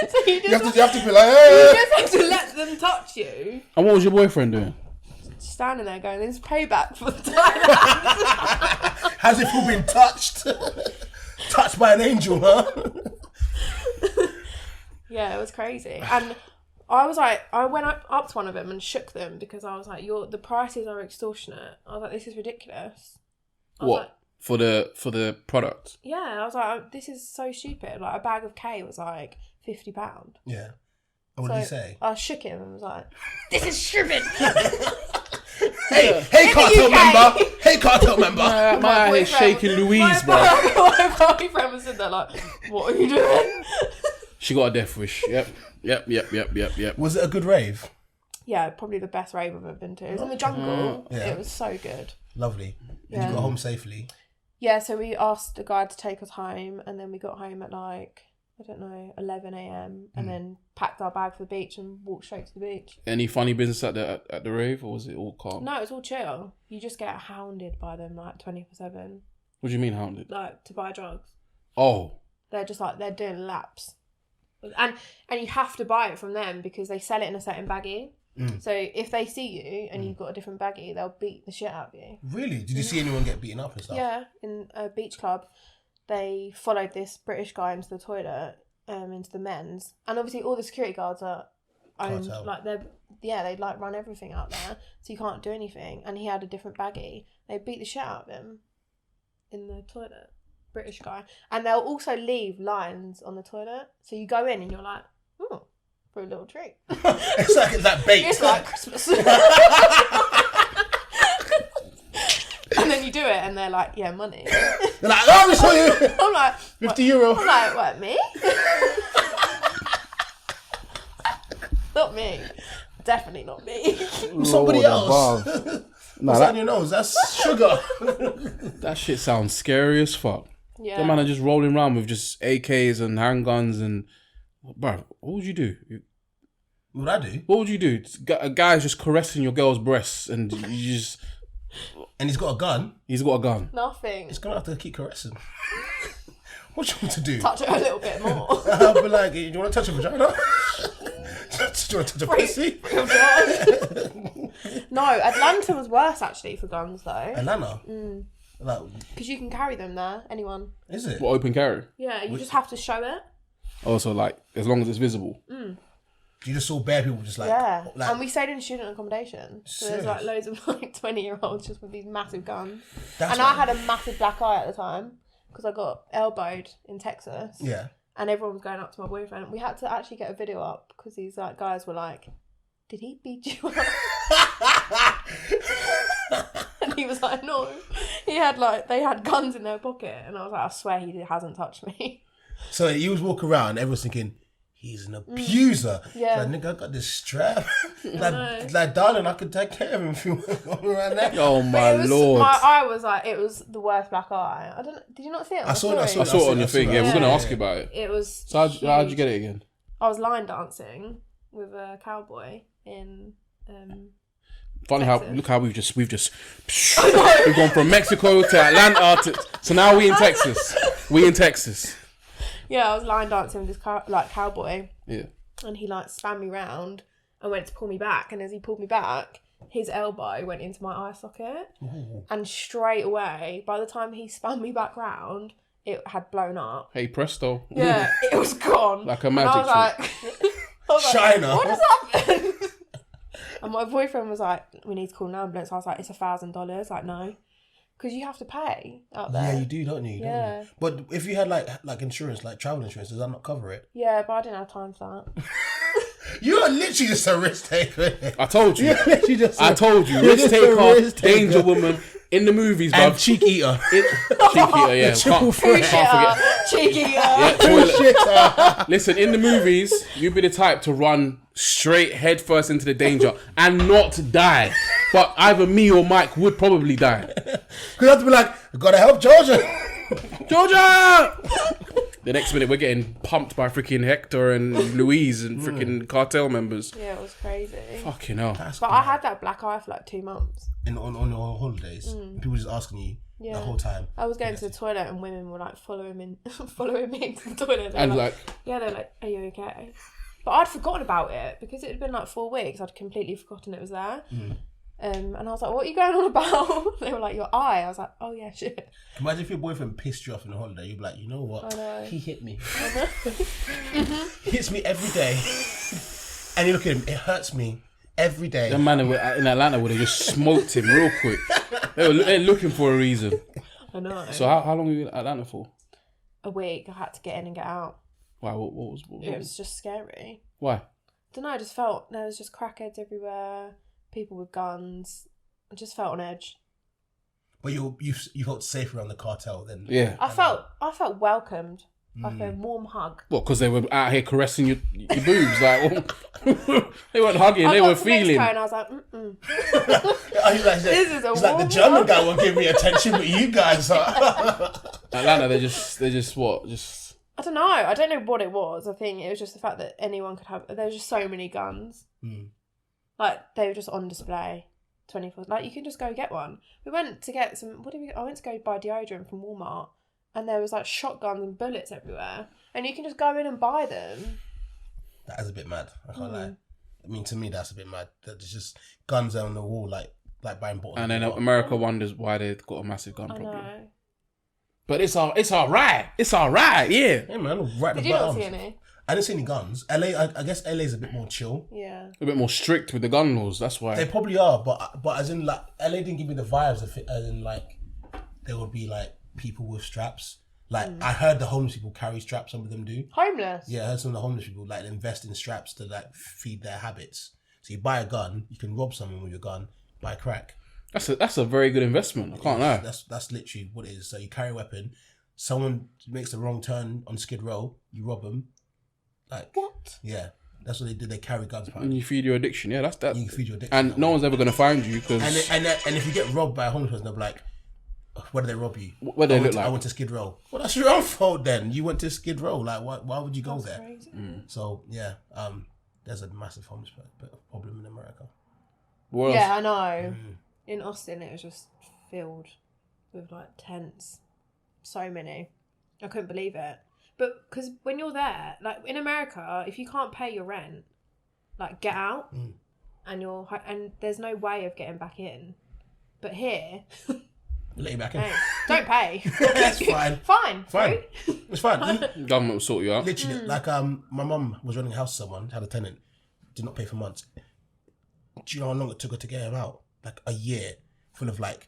So you have to be like, hey. You just have to let them touch you. And what was your boyfriend doing? Standing there going, "This is payback for Thailand." Has it all been touched? Touched by an angel, huh? Yeah, it was crazy. And I was like, I went up to one of them and shook them because I was like, the prices are extortionate. I was like, this is ridiculous. What? For the product? Yeah, I was like, this is so stupid. Like, a bag of K was like £50. Yeah. And what did he say? I shook him and was like, this is stupid. Hey, cartel member. Hey, cartel member. My head shaking Louise, bro. My boyfriend was sitting there like, what are you doing? She got a death wish. Yep. Was it a good rave? Yeah, probably the best rave I've ever been to. It was in the jungle. It was so good. Lovely. Did you go home safely? Yeah, so we asked the guy to take us home, and then we got home at like, I don't know, 11 a.m. and then packed our bag for the beach and walked straight to the beach. Any funny business at the rave, or was it all calm? No, it was all chill. You just get hounded by them like 24/7. What do you mean hounded? Like to buy drugs. Oh. They're just like, they're doing laps. And you have to buy it from them because they sell it in a certain baggie. So if they see you and you've got a different baggie, they'll beat the shit out of you. Really? Did you see anyone get beaten up and stuff? Yeah, in a beach club, they followed this British guy into the toilet, into the men's, and obviously all the security guards are owned, Cartel. like they like run everything out there, so you can't do anything. And he had a different baggie. They beat the shit out of him in the toilet, British guy, and they'll also leave lines on the toilet, so you go in and you're like, oh, for a little treat. It's like that bait. It's like Christmas. And then you do it and they're like, yeah, money. They're like, oh, we saw you. I'm like, 50 euro. I'm like, what, me? Not me. Definitely not me. Somebody else. Nah, What's on your nose? That's sugar. that shit sounds scary as fuck. Yeah. Them man are just rolling around with just AKs and handguns and... Bro, what would you do? What would I do? What would you do? A guy's just caressing your girl's breasts and you just... And he's got a gun. He's got a gun. Nothing. He's gonna have to keep caressing. What do you want to do? Touch it a little bit more. I'll be like, do you want to touch a vagina? Do you want to touch a pussy? No, Atlanta was worse actually for guns though. Atlanta? Like, Because you can carry them there, anyone. is it? What, open carry? Yeah, you just have to show it. Also, like, as long as it's visible. You just saw bare people just like... Yeah. like And we stayed in student accommodation. So there's like loads of like 20-year-olds just with these massive guns. that's And I had a massive black eye at the time because I got elbowed in Texas. Yeah. And everyone was going up to my boyfriend. We had to actually get a video up because these like guys were like, did he beat you up? And he was like, no. They had guns in their pocket. And I was like, I swear he hasn't touched me. So you was walking around, everyone's thinking, he's an abuser. Yeah. Like, nigga, I got this strap. like, darling, I could take care of him if you want around there. Oh, my Lord. My eye was like, it was the worst black eye. I don't. Did you not see it? I saw it. I saw it on your thing. Yeah, we're going to ask you about it. It was. So how'd you get it again? I was line dancing with a cowboy in. Funny how we've just we've gone from Mexico to Atlanta so now we in Texas. Yeah, I was line dancing with this cowboy. Yeah. And he like spun me round and went to pull me back, and as he pulled me back, his elbow went into my eye socket. Ooh. And straight away, by the time he spun me back round, it had blown up. Hey presto. Yeah, it was gone. Like a magic trick. I was like, China. what just happened? And my boyfriend was like, we need to call an ambulance. I was like, it's $1,000. Like, no. Because you have to pay out there. Yeah, you do, don't you? Yeah. Don't you? But if you had like insurance, like travel insurance, does that not cover it? Yeah, but I didn't have time for that. You are literally just a risk taker. I told you. Risk taker, danger woman in the movies, and bruv. cheek eater. Cheek eater, yeah. Can't forget. Cheeky, Yeah, toilet. Listen, in the movies, you'd be the type to run straight head first into the danger and not die. But either me or Mike would probably die. Because you have to be like, I gotta help Georgia. Georgia! The next minute, we're getting pumped by freaking Hector and Louise and freaking Cartel members. Yeah, it was crazy. Fucking hell. But I had that black eye for like 2 months. On your holidays, people just asking you the whole time. I was going to the toilet and women were like following me into the toilet. And like, yeah, they're like, are you okay? But I'd forgotten about it because it had been like 4 weeks. I'd completely forgotten it was there. And I was like, what are you going on about? They were like, your eye. I was like, oh yeah, shit. Imagine if your boyfriend pissed you off on a holiday. You'd be like, you know what? I know. He hit me. He hits me every day. And you look at him, it hurts me every day. the man in Atlanta would have just smoked him real quick. They're looking for a reason. I know. So how long were you in Atlanta for? A week. I had to get in and get out. Why? What was It was just scary. Why? I don't know. I just felt there was just crackheads everywhere. People with guns. I just felt on edge. But you felt safe around the cartel then. Yeah. I felt welcomed. Like a warm hug. What, because they were out here caressing your boobs? Like, they weren't hugging, they were feeling. And I was like, This is the German guy won't give me attention, but you guys are. Atlanta, they just what? Just. I don't know. I don't know what it was. I think it was just the fact that anyone could have. There were just so many guns. Like, they were just on display 24. Like, you can just go get one. We went to get some. I went to go buy deodorant from Walmart. And there was like shotguns and bullets everywhere. And you can just go in and buy them. That is a bit mad. I can't lie. I mean, to me, that's a bit mad. That there's just guns on the wall, like buying bottles. And then America wonders why they've got a massive gun problem. I know. But it's all right. It's all right, yeah. Hey man, right. Did you not see any? I didn't see any guns. LA, I guess LA's a bit more chill. Yeah. A bit more strict with the gun laws, that's why. They probably are, but as in, like, LA didn't give me the vibes of it, as in, like, there would be, like, people with straps. Like, I heard the homeless people carry straps, some of them do. Homeless? Yeah, I heard some of the homeless people, like, invest in straps to, like, feed their habits. So you buy a gun, you can rob someone with your gun, buy crack. That's a very good investment, I can't lie. That's literally what it is. So you carry a weapon, someone makes the wrong turn on Skid Row, you rob them. Like, what? Yeah. That's what they do. They carry guns. And you feed your addiction. Yeah, that's that. You feed your addiction. And no one's ever going to find you because... And if you get robbed by a homeless person, they'll be like, where did they rob you? What do they look like? I went to Skid Row. Well, that's your own fault then. You went to Skid Row. Like, why would you go there? Crazy. So, yeah, there's a massive homeless problem in America. Yeah, I know. In Austin, it was just filled with, like, tents. So many. I couldn't believe it. But because when you're there, like in America, if you can't pay your rent, like get out, and there's no way of getting back in. But here, let you back in. Don't pay. That's fine. Fine. It's fine. Government will sort you out. Literally, like my mum was running a house. Someone had a tenant, did not pay for months. Do you know how long it took her to get him out? Like a year, full of like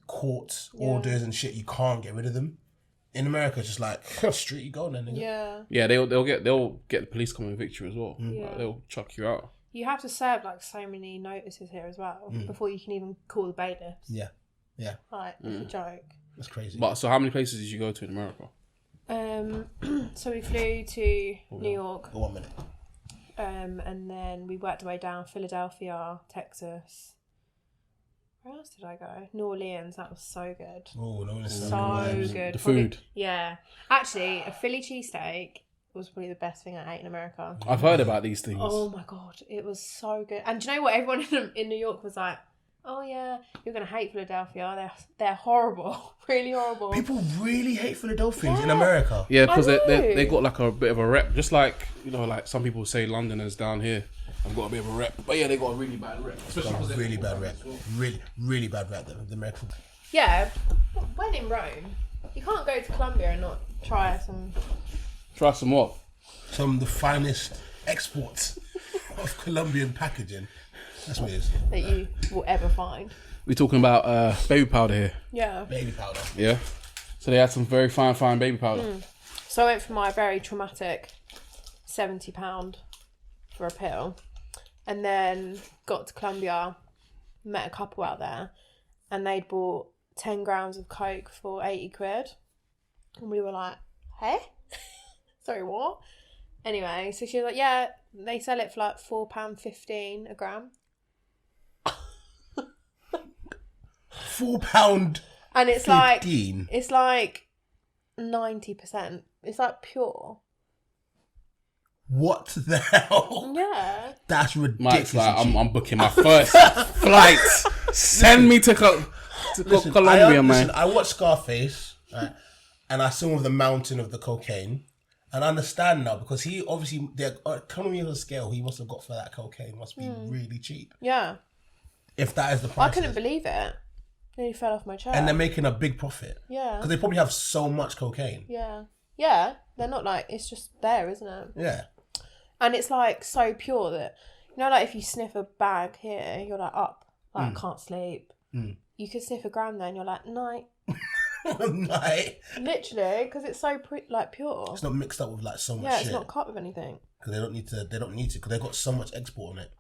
court orders and shit. You can't get rid of them. In America, it's just like street you go then. Yeah, they'll get the police come and evict you as well. Like, they'll chuck you out. You have to serve like so many notices here as well before you can even call the bailiffs. Yeah. Like it's a joke. That's crazy. But so, how many places did you go to in America? So we flew to New York. 1 minute. And then we worked our way down Philadelphia, Texas. Where else did I go? New Orleans. That was so good. Oh, no, so good. The food. Yeah. Actually, a Philly cheesesteak was probably the best thing I ate in America. I've heard about these things. Oh my God. It was so good. And do you know what? Everyone in New York was like, oh yeah, you're going to hate Philadelphia. They're horrible. Really horrible. People really hate Philadelphians in America. Yeah, because they got like a bit of a rep. Just like, like some people say Londoners down here. I've got a bit of a rep. But yeah, they got a really bad rep. Really bad rep. Really bad rep. The American. Yeah. When in Rome, you can't go to Colombia and not try some... Try some what? Some of the finest exports of Colombian packaging. That's what it is. That you will ever find. We're talking about baby powder here. Yeah. Baby powder. Yeah. So they had some very fine baby powder. So I went for my very traumatic £70 for a pill. And then got to Colombia, met a couple out there, and they'd bought 10 grams of Coke for 80 quid. And we were like, hey? Sorry, what? Anyway, so she was like, yeah, they sell it for like £4.15 a gram. £4. And it's 15. it's like 90%. It's like pure. What the hell? Yeah. That's ridiculous. Mike's like, I'm booking my first flight. Send me to Colombia, man. I watched Scarface, right, and I saw the mountain of the cocaine. And I understand now because he obviously, the economy of the scale he must have got for that cocaine must be really cheap. Yeah. If that is the price. I couldn't believe it. Nearly fell off my chair. And they're making a big profit. Yeah. Because they probably have so much cocaine. Yeah. Yeah. They're not like, it's just there, isn't it? Yeah. And it's like so pure that, like if you sniff a bag here, you're like up. Like I can't sleep. You could sniff a gram there and you're like, night. Night. Literally, because it's so pure. It's not mixed up with like so much shit. Yeah, it's not cut with anything. Because they don't need to because they've got so much export on it.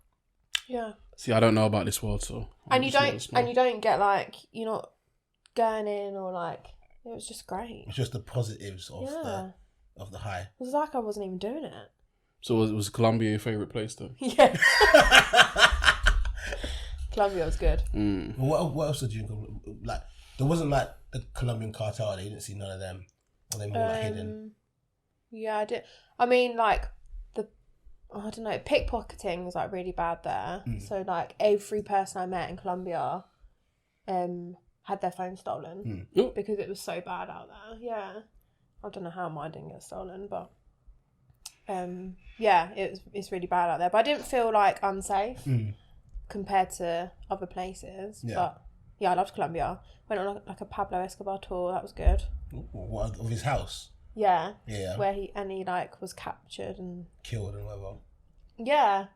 Yeah. See, I don't know about this world, so. You don't get like, you're not gurning or like, it was just great. It's just the positives of of the high. It was like I wasn't even doing it. So was Colombia your favourite place then? Yeah. Colombia was good. What else did you like? There wasn't like the Colombian cartel. You didn't see none of them. Or they more like hidden. Yeah, I did. I mean, like I don't know, pickpocketing was like really bad there. So like every person I met in Colombia, had their phone stolen because it was so bad out there. Yeah, I don't know how mine didn't get stolen, but yeah, it's really bad out there. But I didn't feel like unsafe compared to other places. Yeah. But yeah, I loved Colombia. Went on like a Pablo Ecsobar tour. That was good. What, of his house? Yeah. Yeah. Where he like was captured and killed and whatever. Yeah,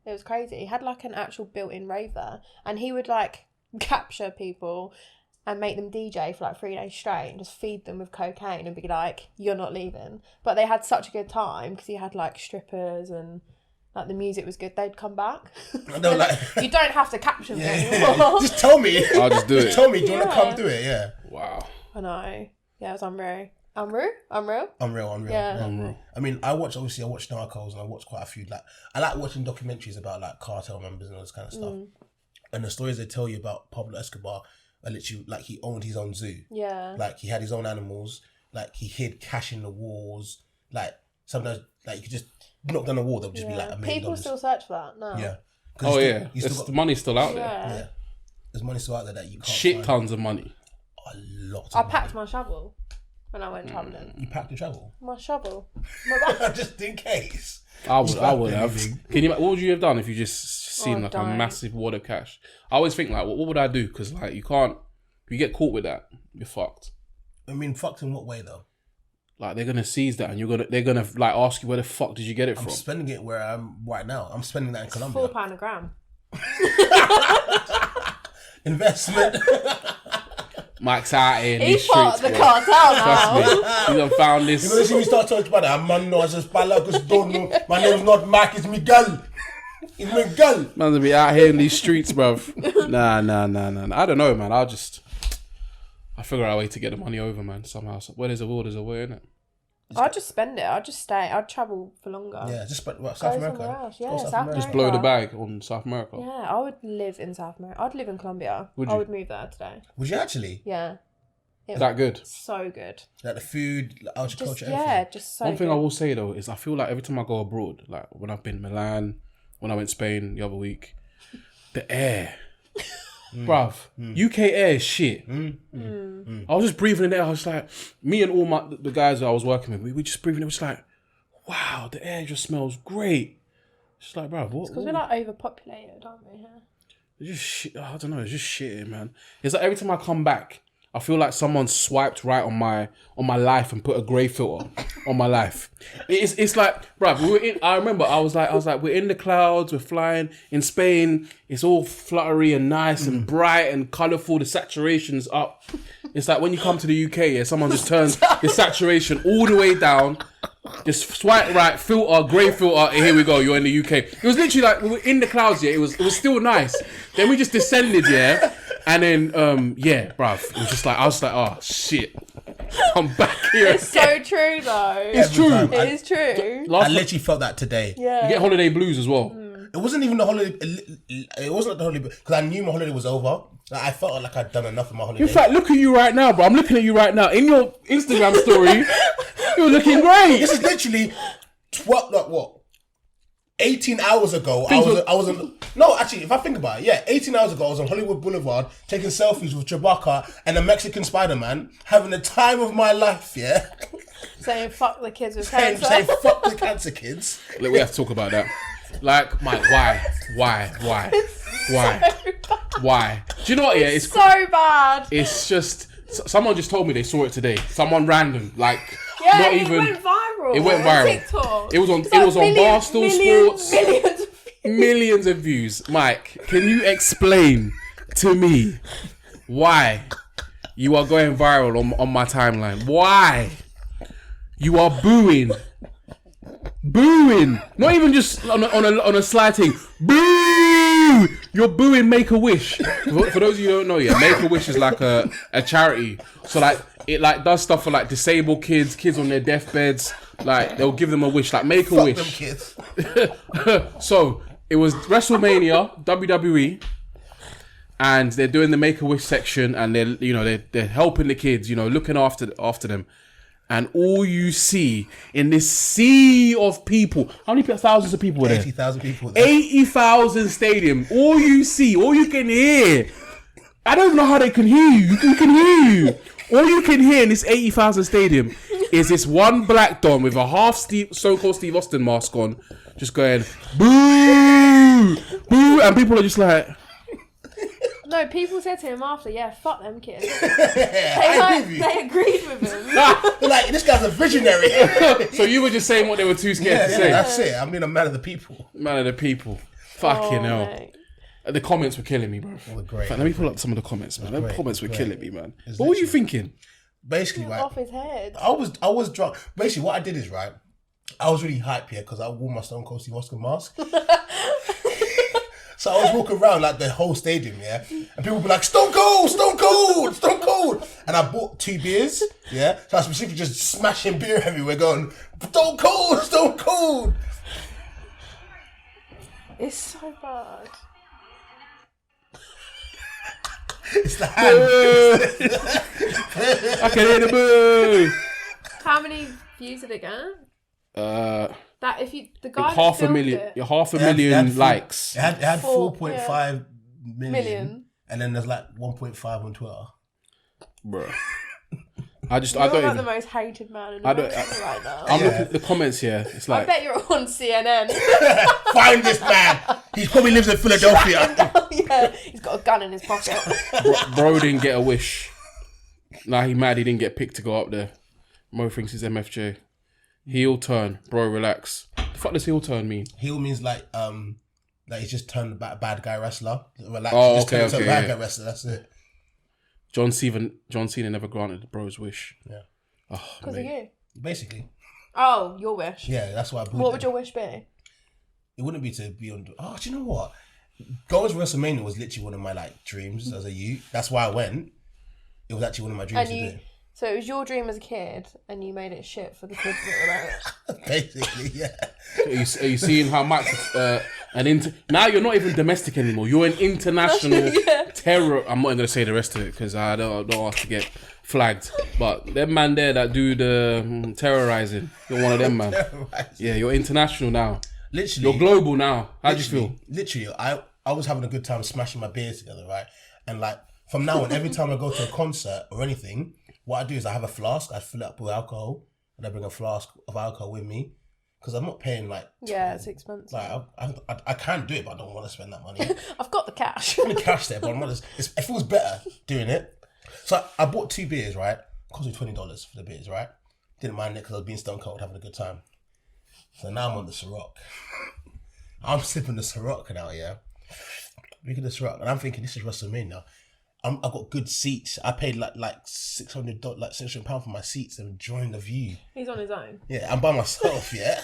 it was crazy. He had like an actual built-in rave there, and he would like capture people and make them DJ for like 3 days straight and just feed them with cocaine and be like, "You're not leaving." But they had such a good time because he had like strippers and like the music was good. They'd come back. No, like you don't have to capture me anymore. Just tell me. I'll just do it. Just tell me. Do you want to come do it? Yeah. Wow. I know. Yeah, it was unreal. Unreal. Yeah. Unreal. I mean, I watch Narcos and I watch quite a few. Like, I like watching documentaries about like cartel members and all this kind of stuff. And the stories they tell you about Pablo Escobar are literally like he owned his own zoo. Yeah. Like he had his own animals. Like he hid cash in the walls. Like sometimes, like you could just knock down the wall, there'll just be like $1 million. People still search for that now. Yeah. Oh yeah, the money's still out there. Yeah. There's money still out there that you can't find. Tons of money. A lot. I packed my shovel when I went travelling. You packed your shovel? My shovel. Just in case. I would have. What would you have done if you just seen like a massive wad of cash? I always think like, what would I do? Because like you can't. If you get caught with that, you're fucked. I mean, fucked in what way though? Like they're gonna seize that, and they're gonna like ask you where the fuck did you get it from? I'm spending it where I'm right now. I'm spending that in Colombia. £4 a gram. Investment. Mike's out here in He's these part streets, of the cartel Trust now. me. You done found this. You're gonna see me start talking about that. Man, no, I just don't know. My name's not Mike. It's Miguel. It's Miguel. Man's gonna be out here in these streets, bruv. Nah. I don't know, man. I figure out a way to get the money over, man. Somehow. Where there's a will, there's a way, innit? I'd just spend it. I'd just stay. I'd travel for longer. Yeah, just South America. Yeah, South America. Just blow the bag on South America. Yeah, I would live in South America. I'd live in Colombia. I would move there today. Would you actually? Yeah. Is that good? So good. Like the food, like agriculture, everything. Yeah, just so One thing good. I will say though is I feel like every time I go abroad, like when I've been Milan, when I went Spain the other week, the air. Bruv, UK air is shit. I was just breathing in there. I was like, me and all the guys that I was working with, we just breathing. It was like, wow, the air just smells great. It's like, bruv, what? Because we're like overpopulated, aren't we? Yeah. It's just shit. I don't know. It's just shit, man. It's like every time I come back, I feel like someone swiped right on my life and put a grey filter on my life. It's like, bruv, I remember I was like, we're in the clouds, we're flying in Spain. It's all fluttery and nice and bright and colourful. The saturation's up. It's like when you come to the UK, yeah, someone just turns the saturation all the way down. Just swipe right, filter, grey filter. Here we go. You're in the UK. It was literally like we were in the clouds. Yeah, it was still nice. Then we just descended. Yeah. And then, yeah, bruv, it was just like, I was like, oh, shit, I'm back here. It's so true, though. It's true. It is true. I literally felt that today. Yeah. You get holiday blues as well. It wasn't even the holiday. It wasn't the holiday because I knew my holiday was over. Like, I felt like I'd done enough of my holiday. In fact, look at you right now, bro. I'm looking at you right now. In your Instagram story, you're looking great. This is literally 18 hours ago, I was on... No, actually, if I think about it, yeah, 18 hours ago, I was on Hollywood Boulevard taking selfies with Chewbacca and a Mexican Spider-Man, having the time of my life, yeah? Saying fuck the kids with cancer. Saying fuck the cancer kids. Look, we have to talk about that. Like, Mike, why? Do you know what, yeah? It's so bad. It's just... Someone just told me they saw it today. Someone random, like... Yeah, not it even, went viral. It went viral. TikTok. It was on Barstool Sports. Millions of views. Mike, can you explain to me why you are going viral on my timeline? Why you are booing? Not even just on a slight thing. Boo! You're booing Make-A-Wish. For those of you who don't know, yeah, Make-A-Wish is like a charity. So like it like does stuff for like disabled kids on their deathbeds. Like they'll give them a wish, like Make-A-Wish. Fuck them kids. So it was WrestleMania, WWE, and they're doing the Make-A-Wish section, and they're helping the kids, looking after them. And all you see in this sea of people, how many thousands of people were there? 80,000 people there. 80,000 stadium. All you see, all you can hear. I don't know how they can hear you. You can hear you. All you can hear in this 80,000 stadium is this one black don with a half Stone Cold Steve Austin mask on, just going, boo, boo. And people are just like... No, people said to him after, yeah, fuck them kids. They agreed with him. They're like, this guy's a visionary. So you were just saying what they were too scared to say. That's it. I mean, a man of the people. Man of the people. Fucking hell. Mate. The comments were killing me, bro. They were great. Fact, let me pull up some of the comments, man. The comments were killing me, man. What were you thinking? Basically, right. Off his head. I was drunk. Basically, what I did is, right, I was really hyped here because I wore my Stone Cold Steve Austin mask. So I was walking around like the whole stadium, yeah, and people would be like, Stone Cold, Stone Cold, Stone Cold. And I bought 2 beers, yeah, so I was specifically just smashing beer everywhere going, Stone Cold, Stone Cold. It's so bad. It's the hand. I can hear the boo. How many views did it get? That if you the guy half a million, you're half a million likes. It had 4.5 yeah. million, and then there's like 1.5 on Twitter. Bro, You're I don't like the even. most hated man in America right now. I'm looking at the comments here. It's I like, bet you're on CNN. Find this man. He probably lives in Philadelphia. Yeah, he's got a gun in his pocket. bro didn't get a wish. Nah, he mad. He didn't get picked to go up there. Mo thinks he's MFJ. Heel turn, bro. Relax. The fuck does heel turn mean? Heel means like he's just turned a bad guy wrestler. Relax. Oh, just okay, turned into okay, a bad yeah. guy wrestler. That's it. John Cena never granted the bro's wish. Yeah. Oh, Because of you. Basically. Oh, your wish. Yeah, that's why I booed What them. would your wish be? It wouldn't be to be on. Oh, do you know what? Going to WrestleMania was literally one of my like dreams as a youth. That's why I went. It was actually one of my dreams to do. So it was your dream as a kid, and you made it shit for the kids that were like. Basically, yeah. Are you seeing how much now you're not even domestic anymore. You're an international terror. I'm not going to say the rest of it because I don't want to get flagged. But them man there that do the terrorizing, you're one of them, man. Yeah, you're international now. Literally, you're global now. How do you feel? Literally, I was having a good time smashing my beers together, right? And like from now on, every time I go to a concert or anything, what I do is I have a flask, I fill it up with alcohol, and I bring a flask of alcohol with me. Because I'm not paying like... Yeah, it's expensive. Like, I can't do it, but I don't want to spend that money. I've got the cash. I've got the cash there, but I'm not it feels better doing it. So I bought 2 beers, right? It cost me $20 for the beers, right? Didn't mind it because I was being stone cold, having a good time. So now I'm on the Ciroc. I'm sipping the Ciroc now, yeah? Drinking the Ciroc, and I'm thinking, this is WrestleMania. I got good seats. I paid like $600, like £600 for my seats and enjoying the view. He's on his own. Yeah, I'm by myself. Yeah,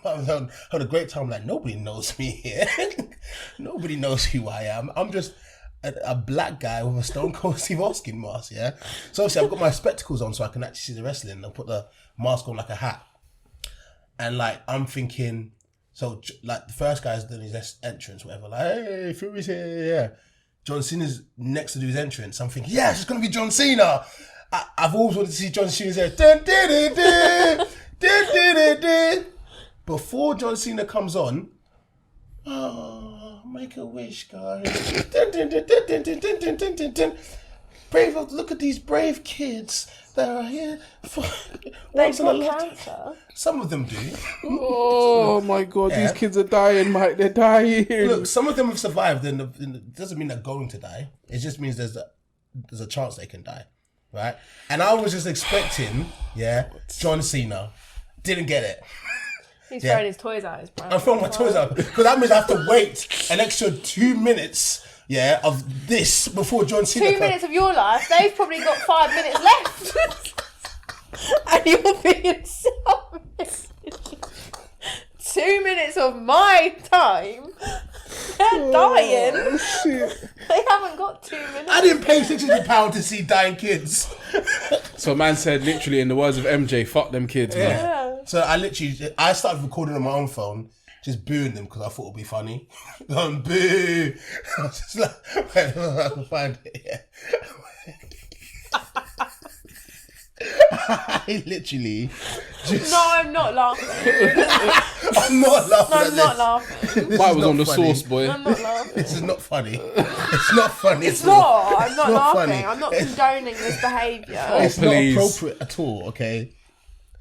I'm having a great time. Like nobody knows me here. Nobody knows who I am. I'm just a black guy with a Stone Cold Steve Austin mask. Yeah, so obviously I've got my spectacles on so I can actually see the wrestling and put the mask on like a hat. And like I'm thinking, so like the first guy's doing his entrance, whatever. Like, hey, Fury's here. Yeah. John Cena's next to do his entrance. I'm thinking, yes, it's going to be John Cena. I've always wanted to see John Cena's there. Before John Cena comes on, oh, make a wish, guys. Brave, look at these brave kids that are here. They've got cancer. Some of them do. Oh my God, these kids are dying, Mike. They're dying. Look, some of them have survived, and it doesn't mean they're going to die. It just means there's a chance they can die, right? And I was just expecting, John Cena. Didn't get it. He's throwing his toys out his brain. I'm throwing my toys out because that means I have to wait an extra 2 minutes. Yeah, of this before John Cena. 2 minutes of your life. They've probably got 5 minutes left, and you're being selfish. 2 minutes of my time. They're dying. Oh, shit. They haven't got 2 minutes. I didn't pay £600 to see dying kids. So man said, literally, in the words of MJ, fuck them kids, man. Yeah. So I started recording on my own phone, just booing them because I thought it would be funny. Going, boo. I was just like, wait, I can find it. Yeah. I literally just... No, I'm not laughing. I'm not laughing. No, I'm not laughing. Mike was on the sauce, boy. I'm not laughing. This is not funny. It's not funny. It's not. I'm not laughing. Funny. I'm not condoning this behaviour. It's Please. not appropriate at all, okay?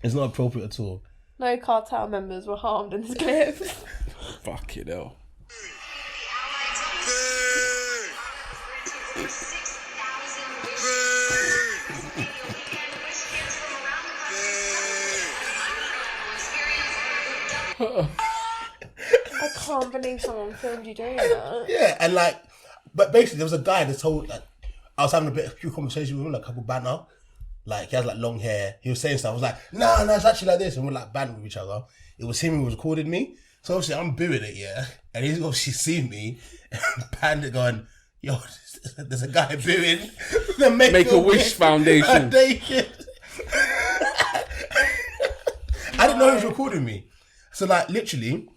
It's not appropriate at all. No Cartel members were harmed in this clip. Fuck it, hell. I can't believe someone filmed you doing that. Yeah, and like, but basically there was a guy that told, like, I was having a few conversations with him, like a couple banter. Like, he has like long hair. He was saying stuff. I was like, no, it's actually like this. And we're like bantering with each other. It was him who was recording me. So obviously I'm booing it, yeah. And he's obviously seen me and panned it going, yo, there's a guy booing the Make-A-Wish Foundation. I didn't know he was recording me. So like, literally.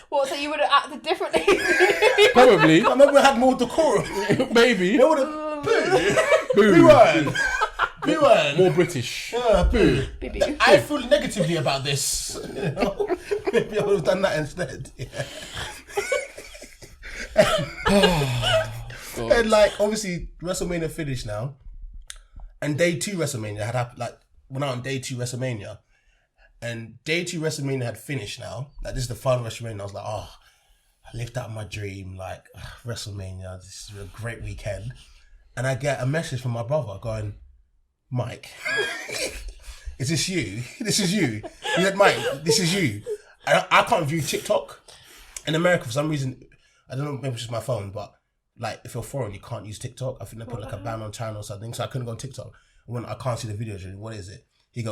What, so you would have acted differently? Probably. I remember I had more decorum. Maybe. They would have booed. Boo. We weren't. More British. Boo. Baby. I feel negatively about this. You know? Maybe I would have done that instead. Yeah. And like, obviously, WrestleMania finished now. And day 2 WrestleMania had happened. Like, went out on day 2 WrestleMania. And day 2 WrestleMania had finished now. Like, this is the final WrestleMania. I was like, oh, I lived out my dream. Like, WrestleMania, this is a great weekend. And I get a message from my brother going, Mike, is this you? This is you. He said, Mike, this is you. I can't view TikTok. In America, for some reason, I don't know, maybe it's just my phone, but like, if you're foreign, you can't use TikTok. I think they put like a ban on China or something, so I couldn't go on TikTok. When I can't see the videos, what is it? He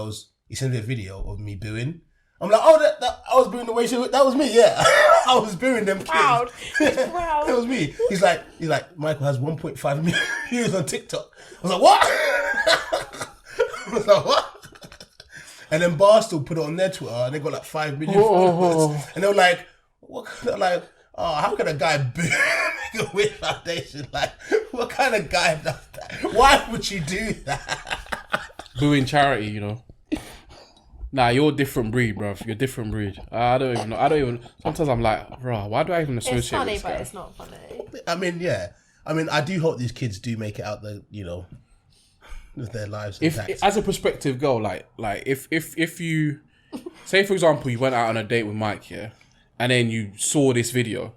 sent me a video of me booing. I'm like, oh, that I was booing the way that was me, yeah. I was booing them kids. Proud. Proud. It was me. He's like, Michael has 1.5 million views on TikTok. I was like, what? I was like, what? And then Barstool put it on their Twitter and they got like 5 million followers. And they were like, what? They're like, oh, how can a guy boo Make-A-Wish Foundation? Like, what kind of guy does that? Why would you do that? Booing charity, you know. Nah, you're a different breed, bruv. You're a different breed. I don't even know. Sometimes I'm like, bro, why do I even associate It's funny, with this but guy? it's not funny. I mean, yeah. I mean, I do hope these kids do make it out the, you know, with their lives intact. As a prospective girl, like if you say, for example, you went out on a date with Mike, yeah, and then you saw this video,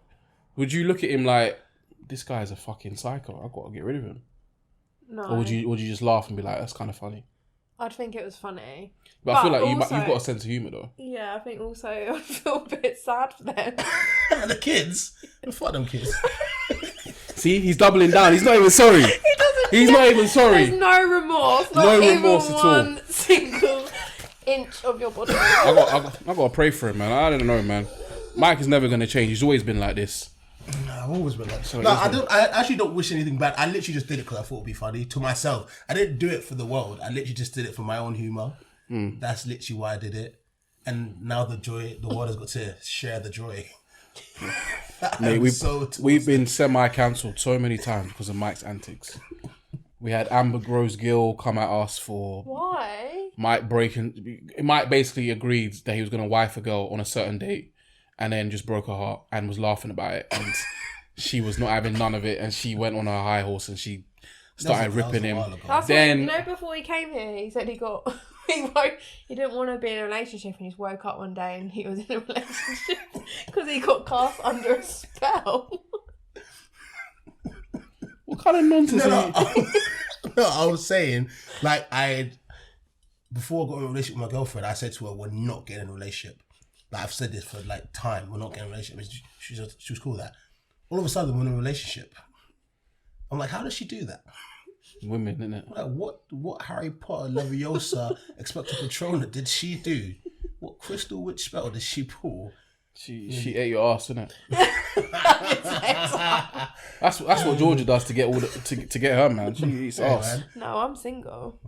would you look at him like, this guy is a fucking psycho, I've got to get rid of him? No. Or would you just laugh and be like, that's kind of funny? I'd think it was funny. But I feel like also, you've got a sense of humour though. Yeah, I think also I feel a bit sad for them. The kids? Fuck them kids. See, he's doubling down. He's not even sorry. He's not even sorry. There's no remorse. No Not remorse even at all. one single inch of your body. I got to pray for him, man. I don't know, man. Mike is never going to change. He's always been like this. I've always been like that. No, I actually don't wish anything bad. I literally just did it because I thought it would be funny to myself. I didn't do it for the world. I literally just did it for my own humour. That's literally why I did it. And now the world has got to share the joy. Mate, we've been semi-cancelled so many times because of Mike's antics. We had Rose Gil come at us for... Why? Mike basically agreed that he was going to wife a girl on a certain date and then just broke her heart and was laughing about it. And she was not having none of it. And she went on her high horse and she started ripping him. That's then, why, before he came here, he said he didn't want to be in a relationship, and he just woke up one day and he was in a relationship because he got cast under a spell. What kind of nonsense I was saying, like, before I got in a relationship with my girlfriend, I said to her, we're not getting in a relationship. Like, I've said this for like time, we're not getting in a relationship. She was cool with that. All of a sudden, we're in a relationship. I'm like, how does she do that? Women, innit? Like, what Harry Potter Leviosa Expecto Patronum did she do? What crystal witch spell did she pull She ate your ass, innit? That's what Georgia does to get to get her, man. She eats ass. Man. No, I'm single.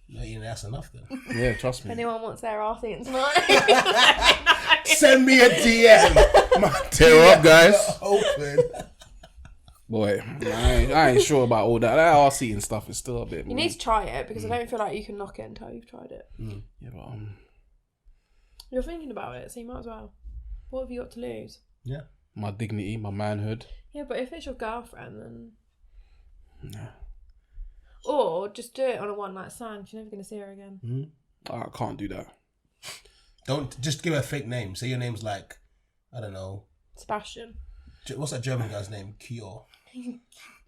Not eating ass enough then. Yeah, trust me. If anyone wants their ass eaten tonight, send me a DM. Tear her up, guys. Open. Boy, I ain't sure about all that. That ass eating stuff is still a bit. You need to try it because I don't feel like you can knock it until you've tried it. Yeah, but you're thinking about it, so you might as well. What have you got to lose? Yeah. My dignity, my manhood. Yeah, but if it's your girlfriend, then... No. Or just do it on a one-night stand. You're never going to see her again. I can't do that. Don't just give her a fake name. Say your name's like, I don't know. Sebastian. What's that German guy's name? Kieran.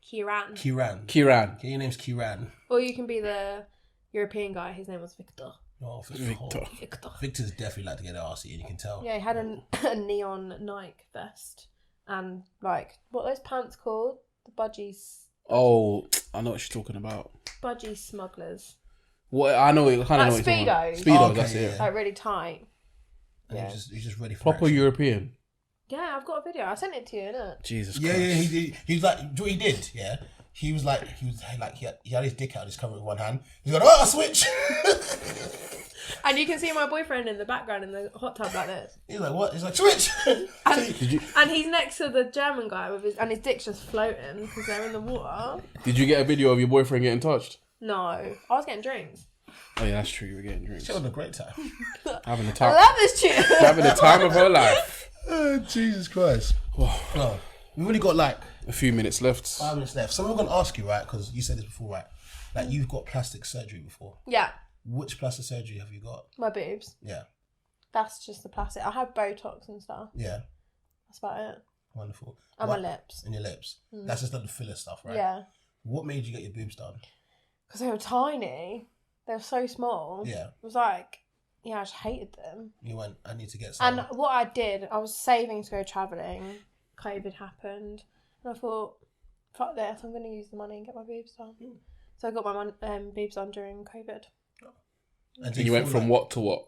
Kieran. Okay, your name's Kieran. Or you can be the European guy. His name was Victor. Oh, Victor. Victor's definitely like to get her arse eaten, you can tell. Yeah, he had a neon Nike vest. And, like, what are those pants called? The budgies. Oh, I know what she's talking about. Budgie smugglers. What I know, I kind of know what you're talking about. Speedos, that's it. Like, really tight. And yeah. He's just ready for proper action. European. Yeah, I've got a video. I sent it to you, innit? Jesus Christ. Yeah, he was like, what he did, yeah? He had his dick out, he's covered with one hand. He's like, oh, switch! And you can see my boyfriend in the background in the hot tub like this. He's like, what? He's like, switch! And he's next to the German guy with his dick's just floating because they're in the water. Did you get a video of your boyfriend getting touched? No, I was getting drinks. Oh yeah, that's true. You were getting drinks. She having a great time. Having the time. I love this chick. Having the time of her life. Oh, Jesus Christ. Oh, we've only got like a few minutes left. 5 minutes left. So we're going to ask you, right? Because you said this before, right? Like you've got plastic surgery before. Yeah. Which plastic surgery have you got? My boobs. Yeah. That's just the plastic. I have Botox and stuff. Yeah. That's about it. Wonderful. And my lips. And your lips. That's just like the filler stuff, right? Yeah. What made you get your boobs done? Because they were tiny. They were so small. Yeah. It was like, yeah, I just hated them. You went, I need to get some. And what I did, I was saving to go travelling. COVID happened. And I thought, fuck this, I'm going to use the money and get my boobs done. So I got my boobs done during COVID. And you went from what to what?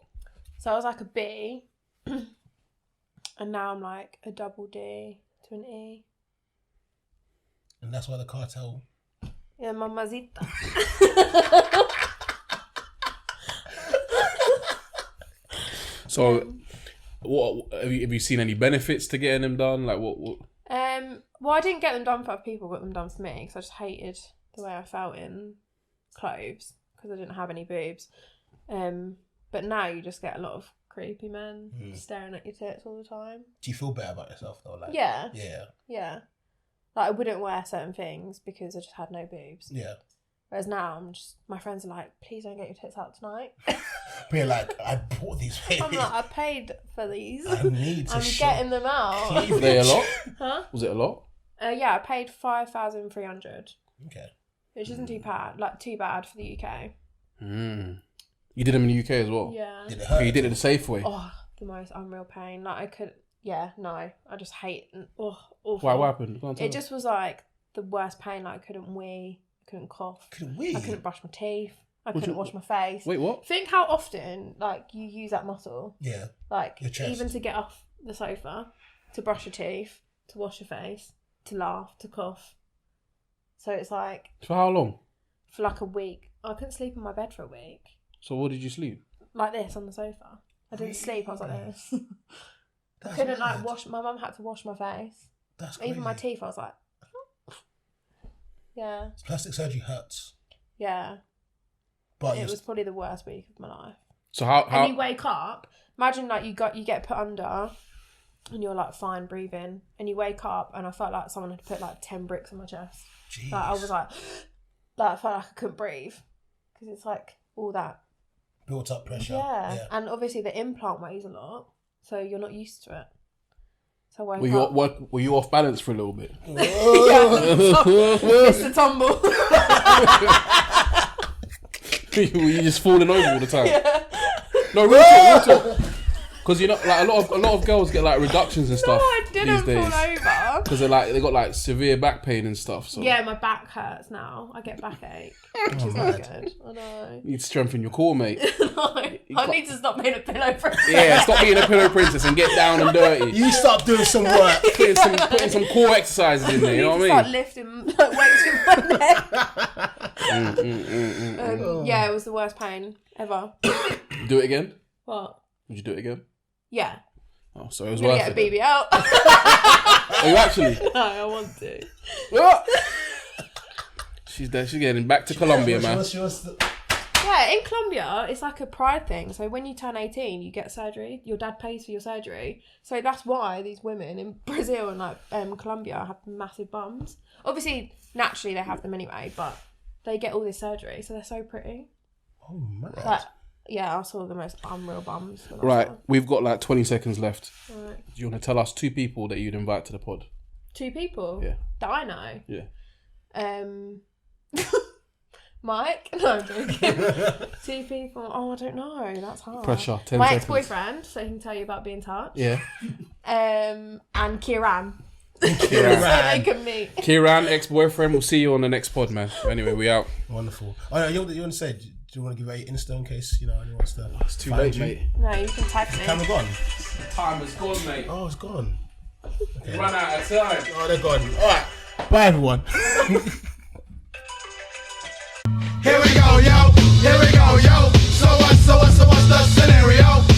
So I was like a B. And now I'm like a double D to an E. And that's why the cartel... Yeah, mamacita. So, what have you seen any benefits to getting them done? Like what? Well, I didn't get them done for other people. I got them done for me because I just hated the way I felt in clothes because I didn't have any boobs. But now you just get a lot of creepy men staring at your tits all the time. Do you feel better about yourself though? Like yeah. Like I wouldn't wear certain things because I just had no boobs. Yeah. Whereas now my friends are like, please don't get your tits out tonight. But you're like, I bought these babies. I'm like, I paid for these. I need to I'm getting them out. Was they a lot? Huh? Was it a lot? Yeah, I paid 5,300. Okay. Which isn't too bad. Like too bad for the UK. You did them in the UK as well? Yeah. Did it hurt? You did it the safe way? Oh, the most unreal pain. Like I could, I just hate awful. Why, what happened? It just was like the worst pain. Like I couldn't wee, I couldn't cough. Couldn't wee? I couldn't brush my teeth. I couldn't wash my face. Wait, what? Think how often like you use that muscle. Yeah. Like your chest. even to get off the sofa, to brush your teeth, to wash your face, to laugh, to cough. So it's like... For how long? For like a week. I couldn't sleep in my bed for a week. So what did you sleep? Like this on the sofa. I didn't sleep. I was like this. I mad. couldn't like wash. My mum had to wash my face. That's crazy. Even my teeth. I was like, yeah. Plastic surgery hurts. Yeah. But it was probably the worst week of my life. So how? And you wake up. Imagine like you get put under, and you're like fine breathing, and you wake up, and I felt like someone had put like 10 bricks on my chest. Jeez. Like I was like I felt like I couldn't breathe because it's like all that built up pressure. Yeah, and obviously the implant weighs a lot, so you're not used to it. So were you off balance for a little bit? Missed the tumble. Were you just falling over all the time? Yeah. No, real talk. Because you know, like a lot of girls get like reductions and stuff. No, I didn't these days. fall over. because they got like severe back pain and stuff. So yeah, my back hurts now. I get backache, which is not good. I know. You need to strengthen your core, mate. I need to stop being a pillow princess. Yeah, stop being a pillow princess and get down and dirty. You start doing some work. Putting some core exercises in there, you know what I mean? Start lifting like, weights with my neck. Yeah, it was the worst pain ever. Do it again? What? Would you do it again? Yeah. Oh, so it was I'm gonna worth get it. a BB out. Oh, you actually? No, I want to. She's there. She's getting back to Colombia, man. Yeah, in Colombia, it's like a pride thing. So when you turn 18, you get surgery. Your dad pays for your surgery. So that's why these women in Brazil and like Colombia have massive bums. Obviously, naturally they have them anyway, but they get all this surgery, so they're so pretty. Oh man. Like, yeah, I saw the most unreal bums. Right, we've got like 20 seconds left. Right. Do you want to tell us 2 people that you'd invite to the pod? 2 people? Yeah. That I know? Yeah. Mike? No, I'm joking. 2 people. Oh, I don't know. That's hard. Pressure. 10 My seconds. ex-boyfriend, so he can tell you about being in touch. Yeah. And Kieran. Kieran. So they can meet. Kieran, ex-boyfriend. We'll see you on the next pod, man. Anyway, we out. Wonderful. Oh, you want to say? Do you want to give out your Insta in case anyone wants to? It's too late, mate. No, you can tag me. Camera gone. Time is gone, mate. Oh, it's gone. Okay. Run out of time. Oh, they're gone. All right. Bye, everyone. Here we go, yo. Here we go, yo. So what's the scenario?